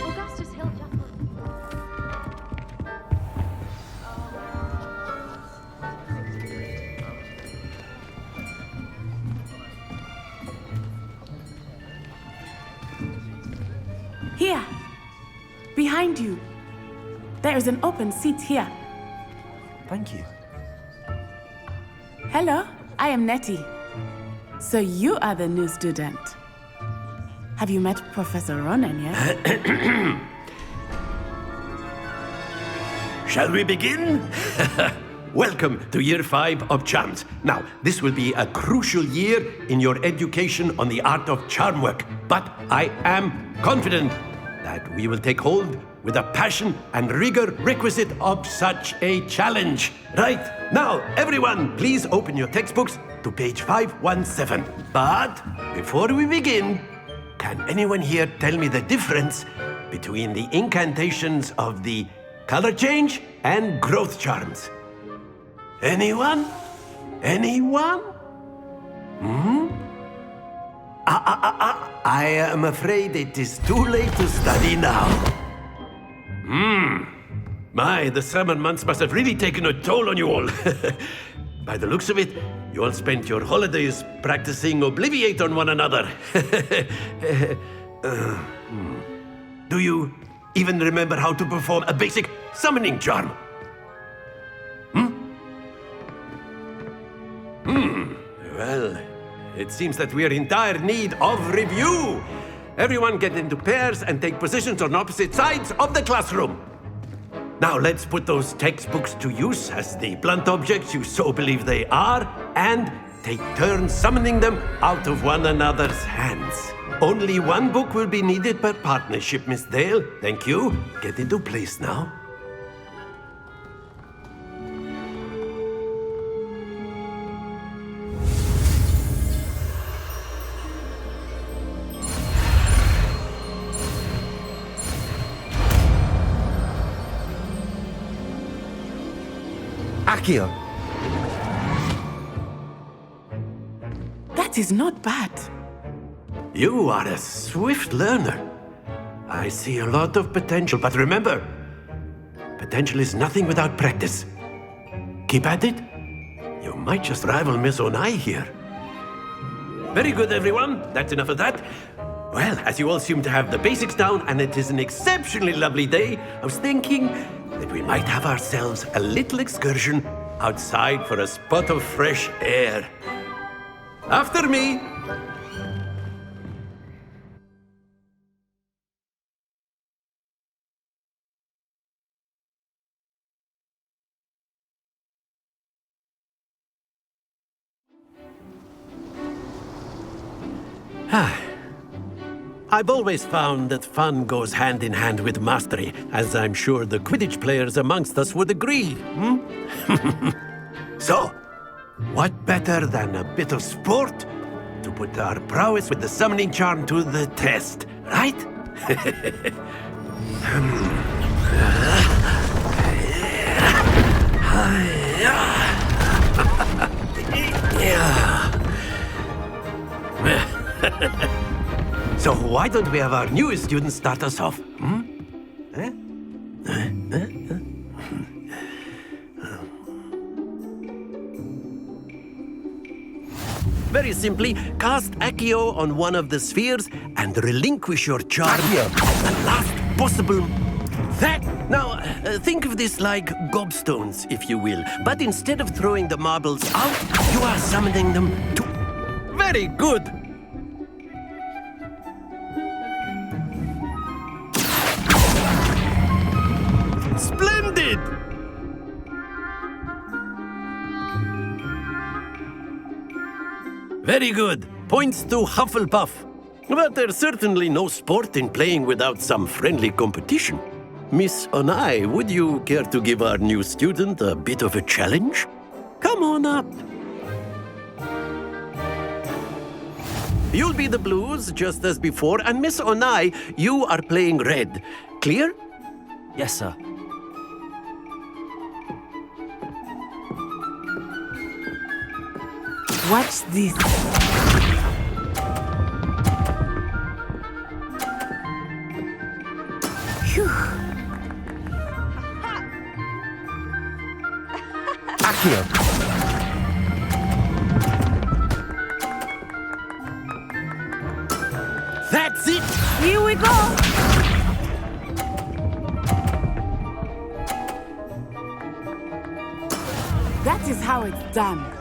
Augustus Hill Chapel. Here! Behind you! There is an open seat here. Thank you. Hello, I am Nettie. So you are the new student. Have you met Professor Ronan yet? Shall we begin? Welcome to Year 5 of Charms. Now, this will be a crucial year in your education on the art of charm work, but I am confident that we will take hold with the passion and rigor requisite of such a challenge. Right, now, everyone, please open your textbooks to page 517. But before we begin, can anyone here tell me the difference between the incantations of the color change and growth charms? Anyone? Anyone? I am afraid it is too late to study now. My, the summer months must have really taken a toll on you all. By the looks of it, you all spent your holidays practicing Obliviate on one another. Do you even remember how to perform a basic summoning charm? Well, it seems that we are in dire need of review. Everyone get into pairs and take positions on opposite sides of the classroom. Now let's put those textbooks to use as the blunt objects you so believe they are, and take turns summoning them out of one another's hands. Only one book will be needed per partnership, Miss Dale. Thank you. Get into place now. Accio. That is not bad. You are a swift learner. I see a lot of potential, but remember, potential is nothing without practice. Keep at it. You might just rival Miss Onai here. Very good, everyone. That's enough of that. Well, as you all seem to have the basics down, and it is an exceptionally lovely day, I was thinking that we might have ourselves a little excursion outside for a spot of fresh air. After me! I've always found that fun goes hand in hand with mastery, as I'm sure the Quidditch players amongst us would agree. So, what better than a bit of sport to put our prowess with the summoning charm to the test, right? So why don't we have our newest student start us off? Very simply, cast Accio on one of the spheres and relinquish your charm. Accio. possible... That... Now, think of this like gobstones, if you will. But instead of throwing the marbles out, you are summoning them to... Very good! Splendid! Very good. Points to Hufflepuff. But there's certainly no sport in playing without some friendly competition. Miss Onai, would you care to give our new student a bit of a challenge? Come on up. You'll be the blues, just as before, and Miss Onai, you are playing red. Clear? Yes, sir. Watch this. Phew. Accio. That's it! Here we go! That is how it's done.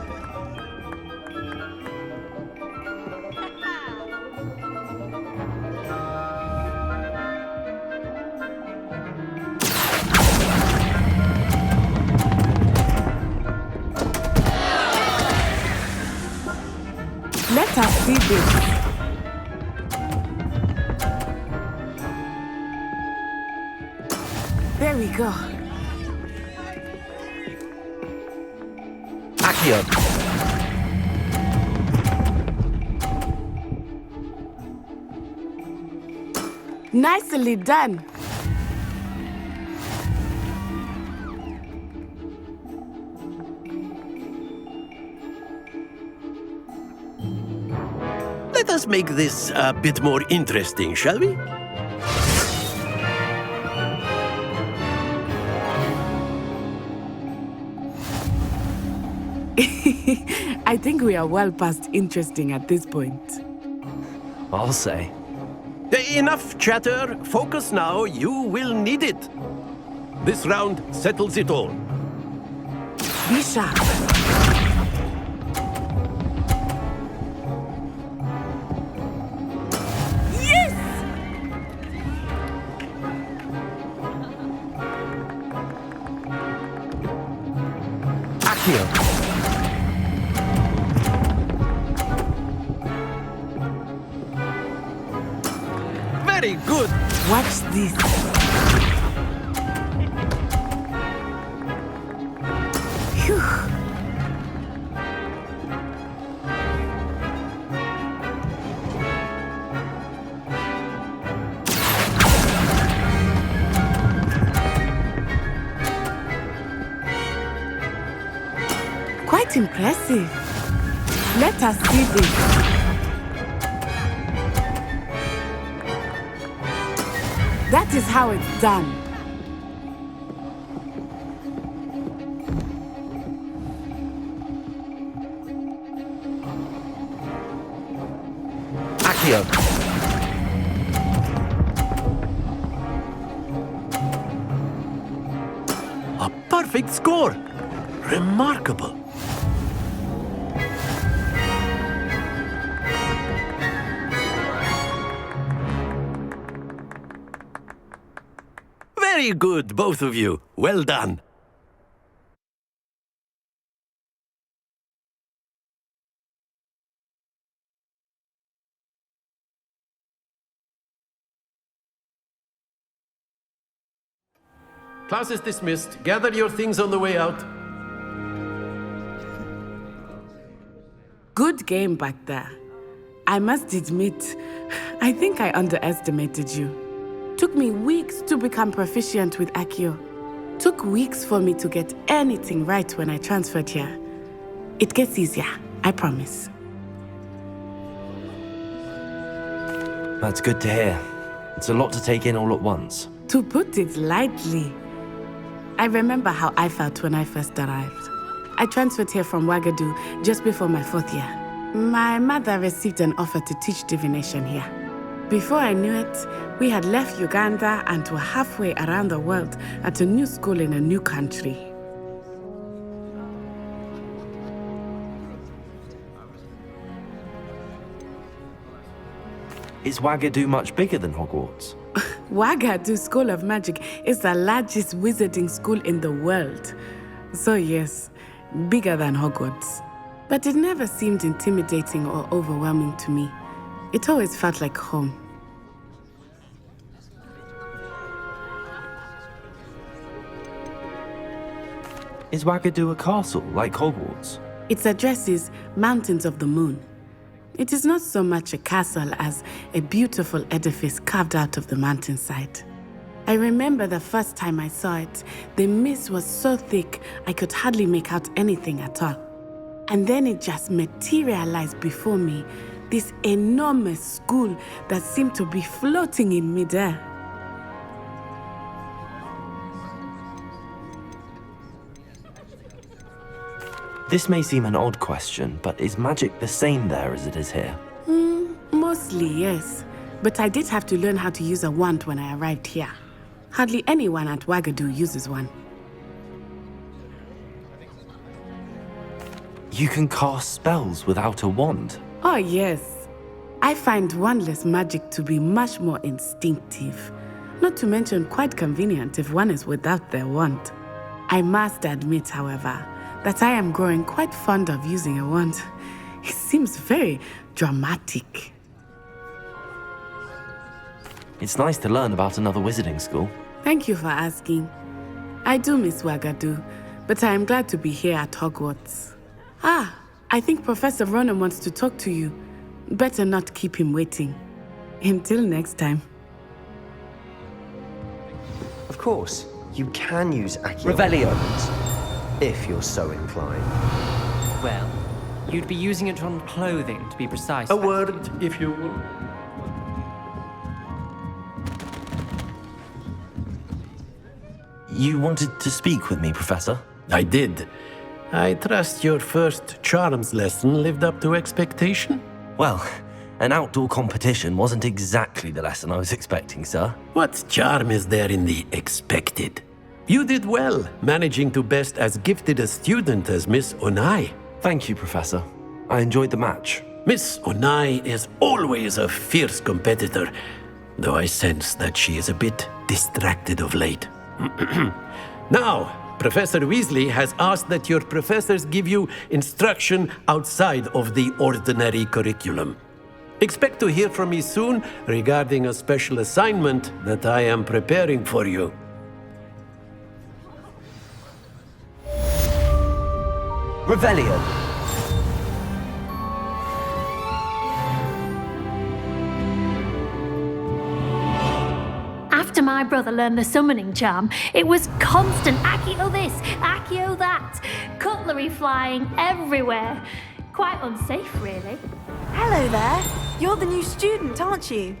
Let us see this. There we go. Accio. Nicely done. Let us make this a bit more interesting, shall we? I think we are well past interesting at this point. I'll say. Enough chatter. Focus now. You will need it. This round settles it all. Be sharp. Yes! Accio. Very good. Watch this. Phew. Quite impressive. Let us see this. That is how it's done. Accio. A perfect score. Remarkable. Very good, both of you. Well done. Class is dismissed. Gather your things on the way out. Good game back there. I must admit, I think I underestimated you. Took me weeks to become proficient with Accio. Took weeks for me to get anything right when I transferred here. It gets easier, I promise. That's good to hear. It's a lot to take in all at once. To put it lightly, I remember how I felt when I first arrived. I transferred here from Wagadu just before my 4th year. My mother received an offer to teach divination here. Before I knew it, we had left Uganda and were halfway around the world at a new school in a new country. Is Wagadu much bigger than Hogwarts? Wagadu School of Magic is the largest wizarding school in the world. So yes, bigger than Hogwarts. But it never seemed intimidating or overwhelming to me. It always felt like home. Is Wagadu a castle like Hogwarts? Its address is Mountains of the Moon. It is not so much a castle as a beautiful edifice carved out of the mountainside. I remember the first time I saw it, the mist was so thick I could hardly make out anything at all. And then it just materialized before me, this enormous school that seemed to be floating in midair. This may seem an odd question, but is magic the same there as it is here? Mostly, yes. But I did have to learn how to use a wand when I arrived here. Hardly anyone at Wagadu uses one. You can cast spells without a wand? Oh, yes. I find wandless magic to be much more instinctive. Not to mention quite convenient if one is without their wand. I must admit, however, that I am growing quite fond of using a wand. It seems very dramatic. It's nice to learn about another wizarding school. Thank you for asking. I do miss Wagadu, but I am glad to be here at Hogwarts. I think Professor Ronan wants to talk to you. Better not keep him waiting. Until next time. Of course, you can use Accio Revelio, if you're so inclined. Well, you'd be using it on clothing, to be precise. A word, if you will. You wanted to speak with me, Professor? I did. I trust your first charms lesson lived up to expectation? Well, an outdoor competition wasn't exactly the lesson I was expecting, sir. What charm is there in the expected? You did well, managing to best as gifted a student as Miss Onai. Thank you, Professor. I enjoyed the match. Miss Onai is always a fierce competitor, though I sense that she is a bit distracted of late. Now, Professor Weasley has asked that your professors give you instruction outside of the ordinary curriculum. Expect to hear from me soon regarding a special assignment that I am preparing for you. Revelio. After my brother learned the summoning charm, it was constant Accio this, Accio that, cutlery flying everywhere. Quite unsafe, really. Hello there. You're the new student, aren't you?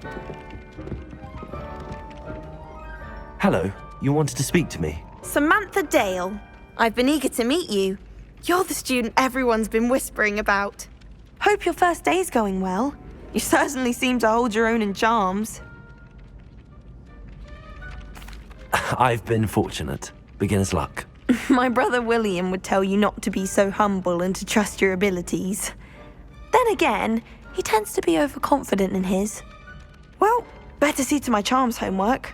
Hello. You wanted to speak to me? Samantha Dale. I've been eager to meet you. You're the student everyone's been whispering about. Hope your first day's going well. You certainly seem to hold your own in charms. I've been fortunate. Beginner's luck. My brother William would tell you not to be so humble and to trust your abilities. Then again, he tends to be overconfident in his. Well, better see to my charms homework.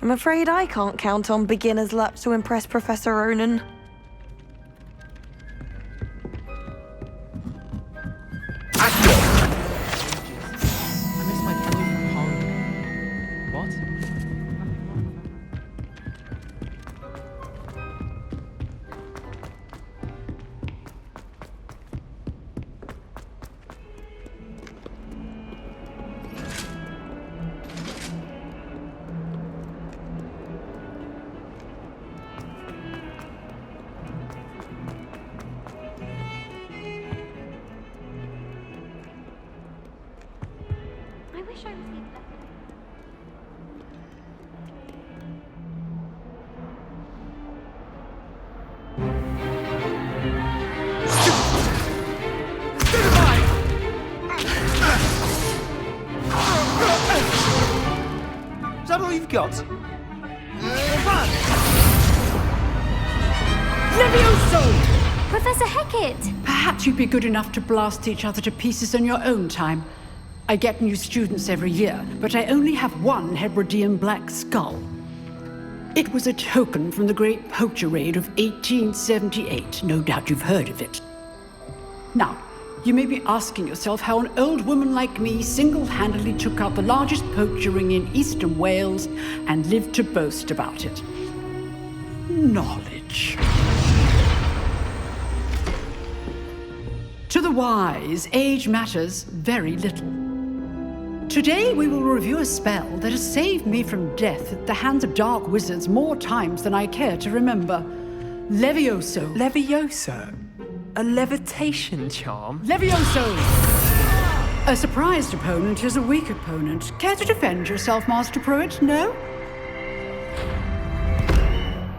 I'm afraid I can't count on beginner's luck to impress Professor Ronan. I miss my candle from home. What? got? Levioso! Professor Hecat! Perhaps you'd be good enough to blast each other to pieces on your own time. I get new students every year, but I only have one Hebridean black skull. It was a token from the Great Poacher Raid of 1878. No doubt you've heard of it. Now, you may be asking yourself how an old woman like me single-handedly took out the largest poacher ring in eastern Wales and lived to boast about it. Knowledge. To the wise, age matters very little. Today we will review a spell that has saved me from death at the hands of dark wizards more times than I care to remember. Levioso. Levioso? A levitation charm? Levioso! A surprised opponent is a weak opponent. Care to defend yourself, Master Pruitt? No?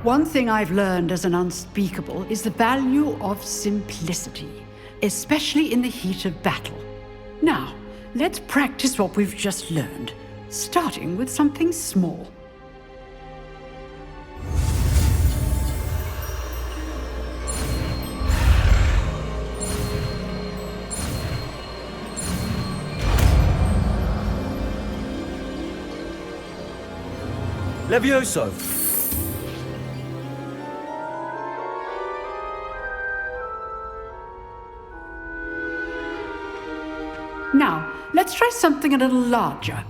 One thing I've learned as an unspeakable is the value of simplicity, especially in the heat of battle. Now, let's practice what we've just learned, starting with something small. Levioso! Now, let's try something a little larger.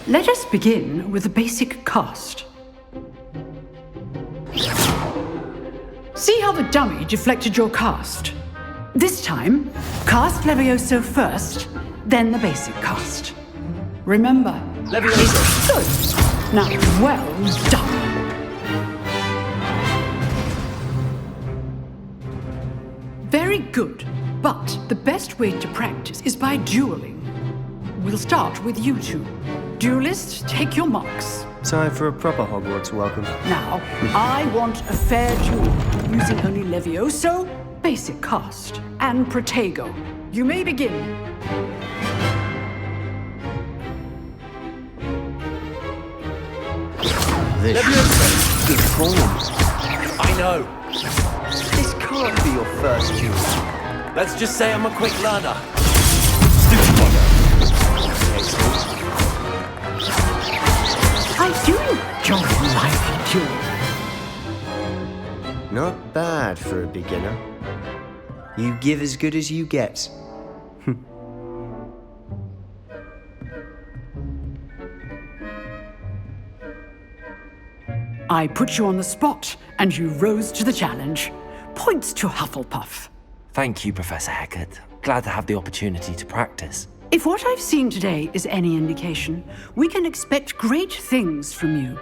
Let us begin with the basic cast. See how the dummy deflected your cast? This time, cast Levioso first, then the basic cast. Remember, Levioso! Good. Now, well done. Very good, but the best way to practice is by dueling. We'll start with you two. Duelists, take your marks. Time for a proper Hogwarts welcome. Now, I want a fair duel, using only Levioso, basic cast, and Protego. You may begin. This is good form. I know. This can't be your first duel. Let's just say I'm a quick learner. I do enjoy lively duel. Not bad for a beginner. You give as good as you get. I put you on the spot, and you rose to the challenge. Points to Hufflepuff. Thank you, Professor Hecat. Glad to have the opportunity to practice. If what I've seen today is any indication, we can expect great things from you.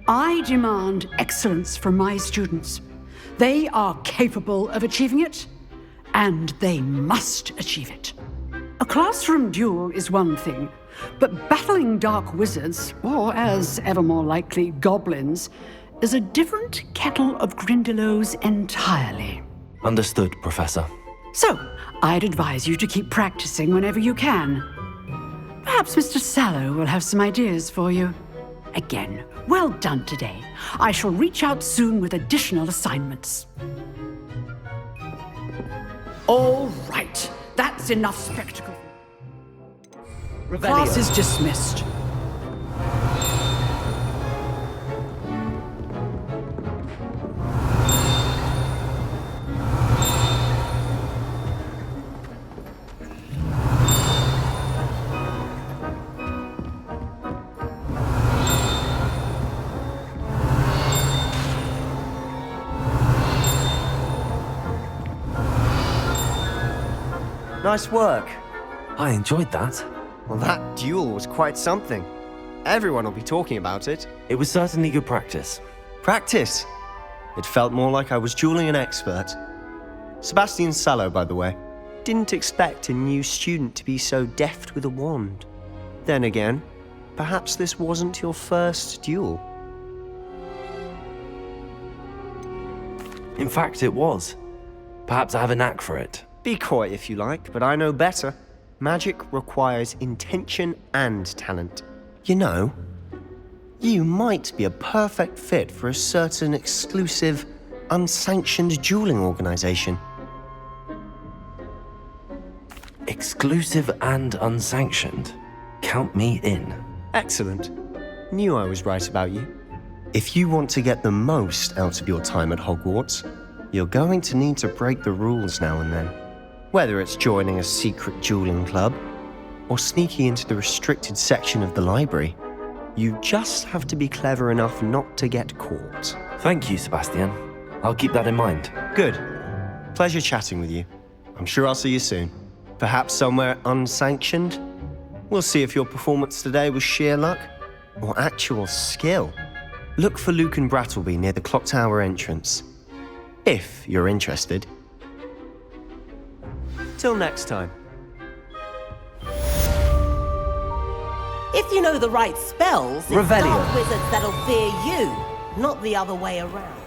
I demand excellence from my students. They are capable of achieving it, and they must achieve it. A classroom duel is one thing, but battling dark wizards, or as ever more likely, goblins, is a different kettle of Grindylows entirely. Understood, Professor. So, I'd advise you to keep practicing whenever you can. Perhaps Mr. Sallow will have some ideas for you. Again, well done today. I shall reach out soon with additional assignments. All right, that's enough spectacle. Class is dismissed. Nice work. I enjoyed that. Well, that duel was quite something. Everyone will be talking about it. It was certainly good practice. Practice? It felt more like I was dueling an expert. Sebastian Sallow, by the way. didn't expect a new student to be so deft with a wand. Then again, perhaps this wasn't your first duel. In fact, it was. Perhaps I have a knack for it. Be coy if you like, but I know better. Magic requires intention and talent. You know, you might be a perfect fit for a certain exclusive, unsanctioned dueling organization. Exclusive and unsanctioned? Count me in. Excellent. Knew I was right about you. If you want to get the most out of your time at Hogwarts, you're going to need to break the rules now and then. Whether it's joining a secret dueling club, or sneaking into the restricted section of the library, you just have to be clever enough not to get caught. Thank you, Sebastian. I'll keep that in mind. Good. Pleasure chatting with you. I'm sure I'll see you soon. Perhaps somewhere unsanctioned? We'll see if your performance today was sheer luck or actual skill. Look for Luke and Brattleby near the clock tower entrance, if you're interested. Till next time. If you know the right spells, it's Revelio. dark wizards that'll fear you, not the other way around.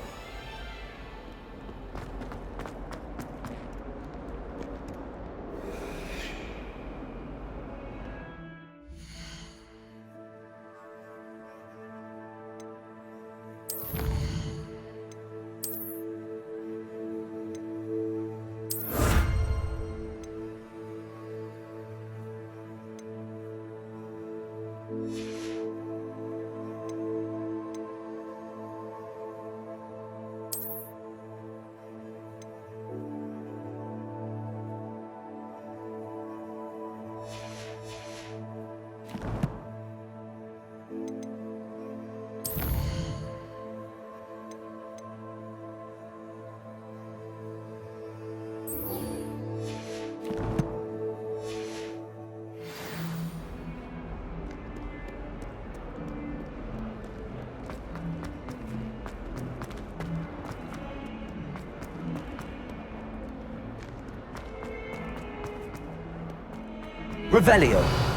Revelio.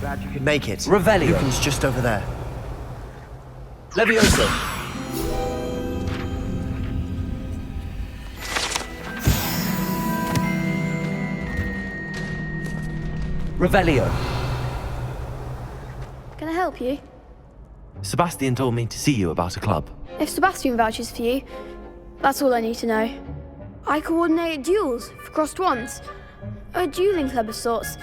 Glad you could make it. Revelio. Lucan's just over there. Levioso. Revelio. Can I help you? Sebastian told me to see you about a club. If Sebastian vouches for you, that's all I need to know. I coordinate duels for crossed wands. A dueling club of sorts.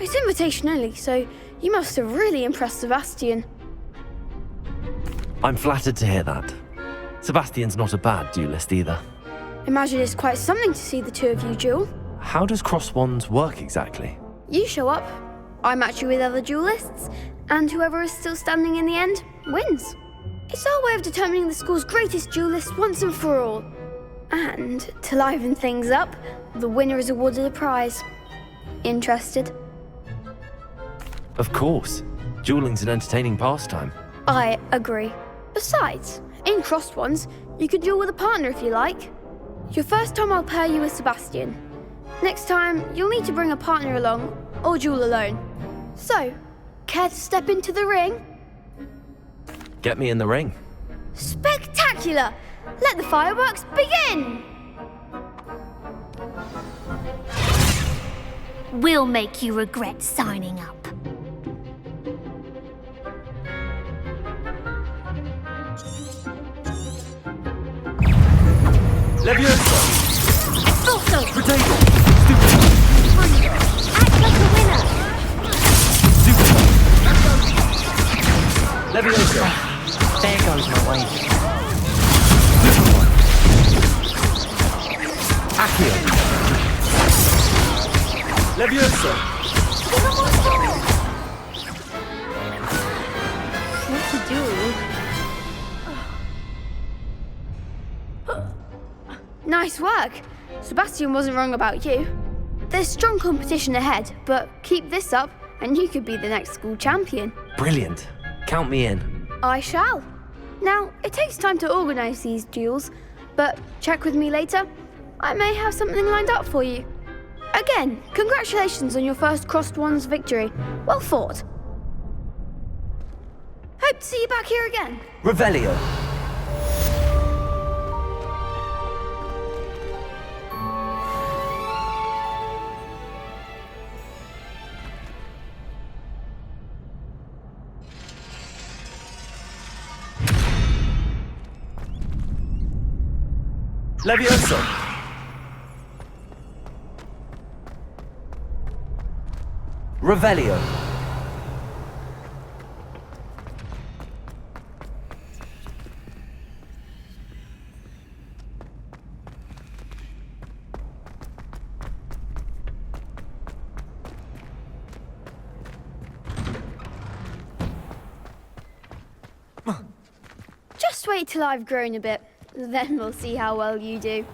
It's invitation only, so you must have really impressed Sebastian. I'm flattered to hear that. Sebastian's not a bad duelist either. Imagine it's quite something to see the two of you duel. How does cross wands work exactly? You show up, I match you with other duelists, and whoever is still standing in the end wins. It's our way of determining the school's greatest duelist once and for all. And to liven things up, the winner is awarded a prize. Interested? Of course. Dueling's an entertaining pastime. I agree. Besides, in crossed ones, you can duel with a partner if you like. Your first time I'll pair you with Sebastian. Next time, you'll need to bring a partner along, or duel alone. So, care to step into the ring? Get me in the ring. Spectacular! Let the fireworks begin! We'll make you regret signing up. Levioso! Also, Potato! act like a winner. Levioso! There goes my way. Leviosa! What to do? Nice work. Sebastian wasn't wrong about you. There's strong competition ahead, but keep this up and you could be the next school champion. Brilliant. Count me in. I shall. Now, it takes time to organise these duels, but check with me later. I may have something lined up for you. Again, congratulations on your first Crossed Wands victory. Well fought. Hope to see you back here again. Revelio. Leviosa! Revelio. Just wait till I've grown a bit, then we'll see how well you do.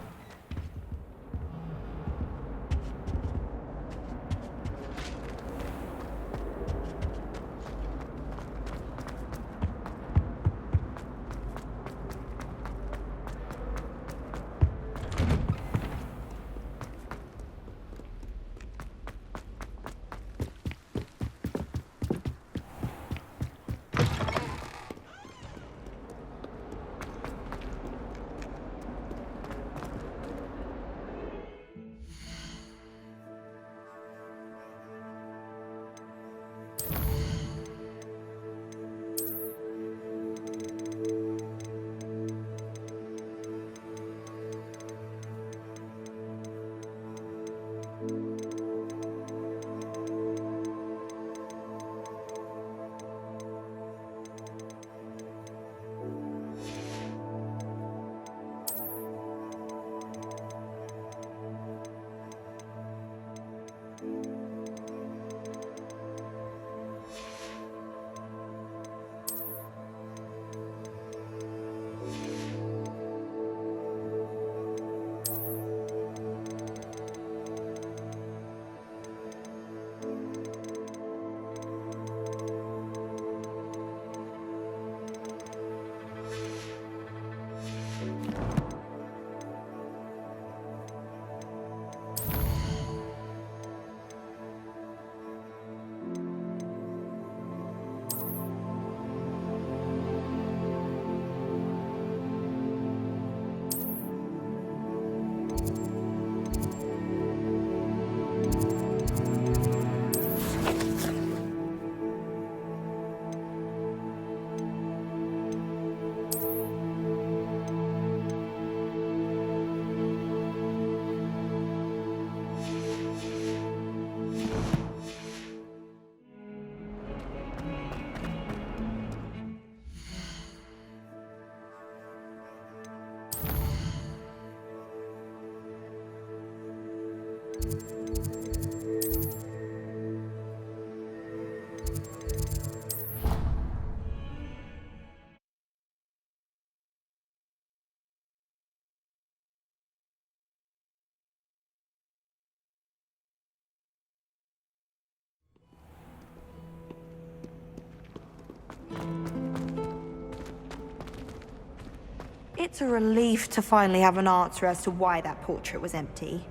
It's a relief to finally have an answer as to why that portrait was empty.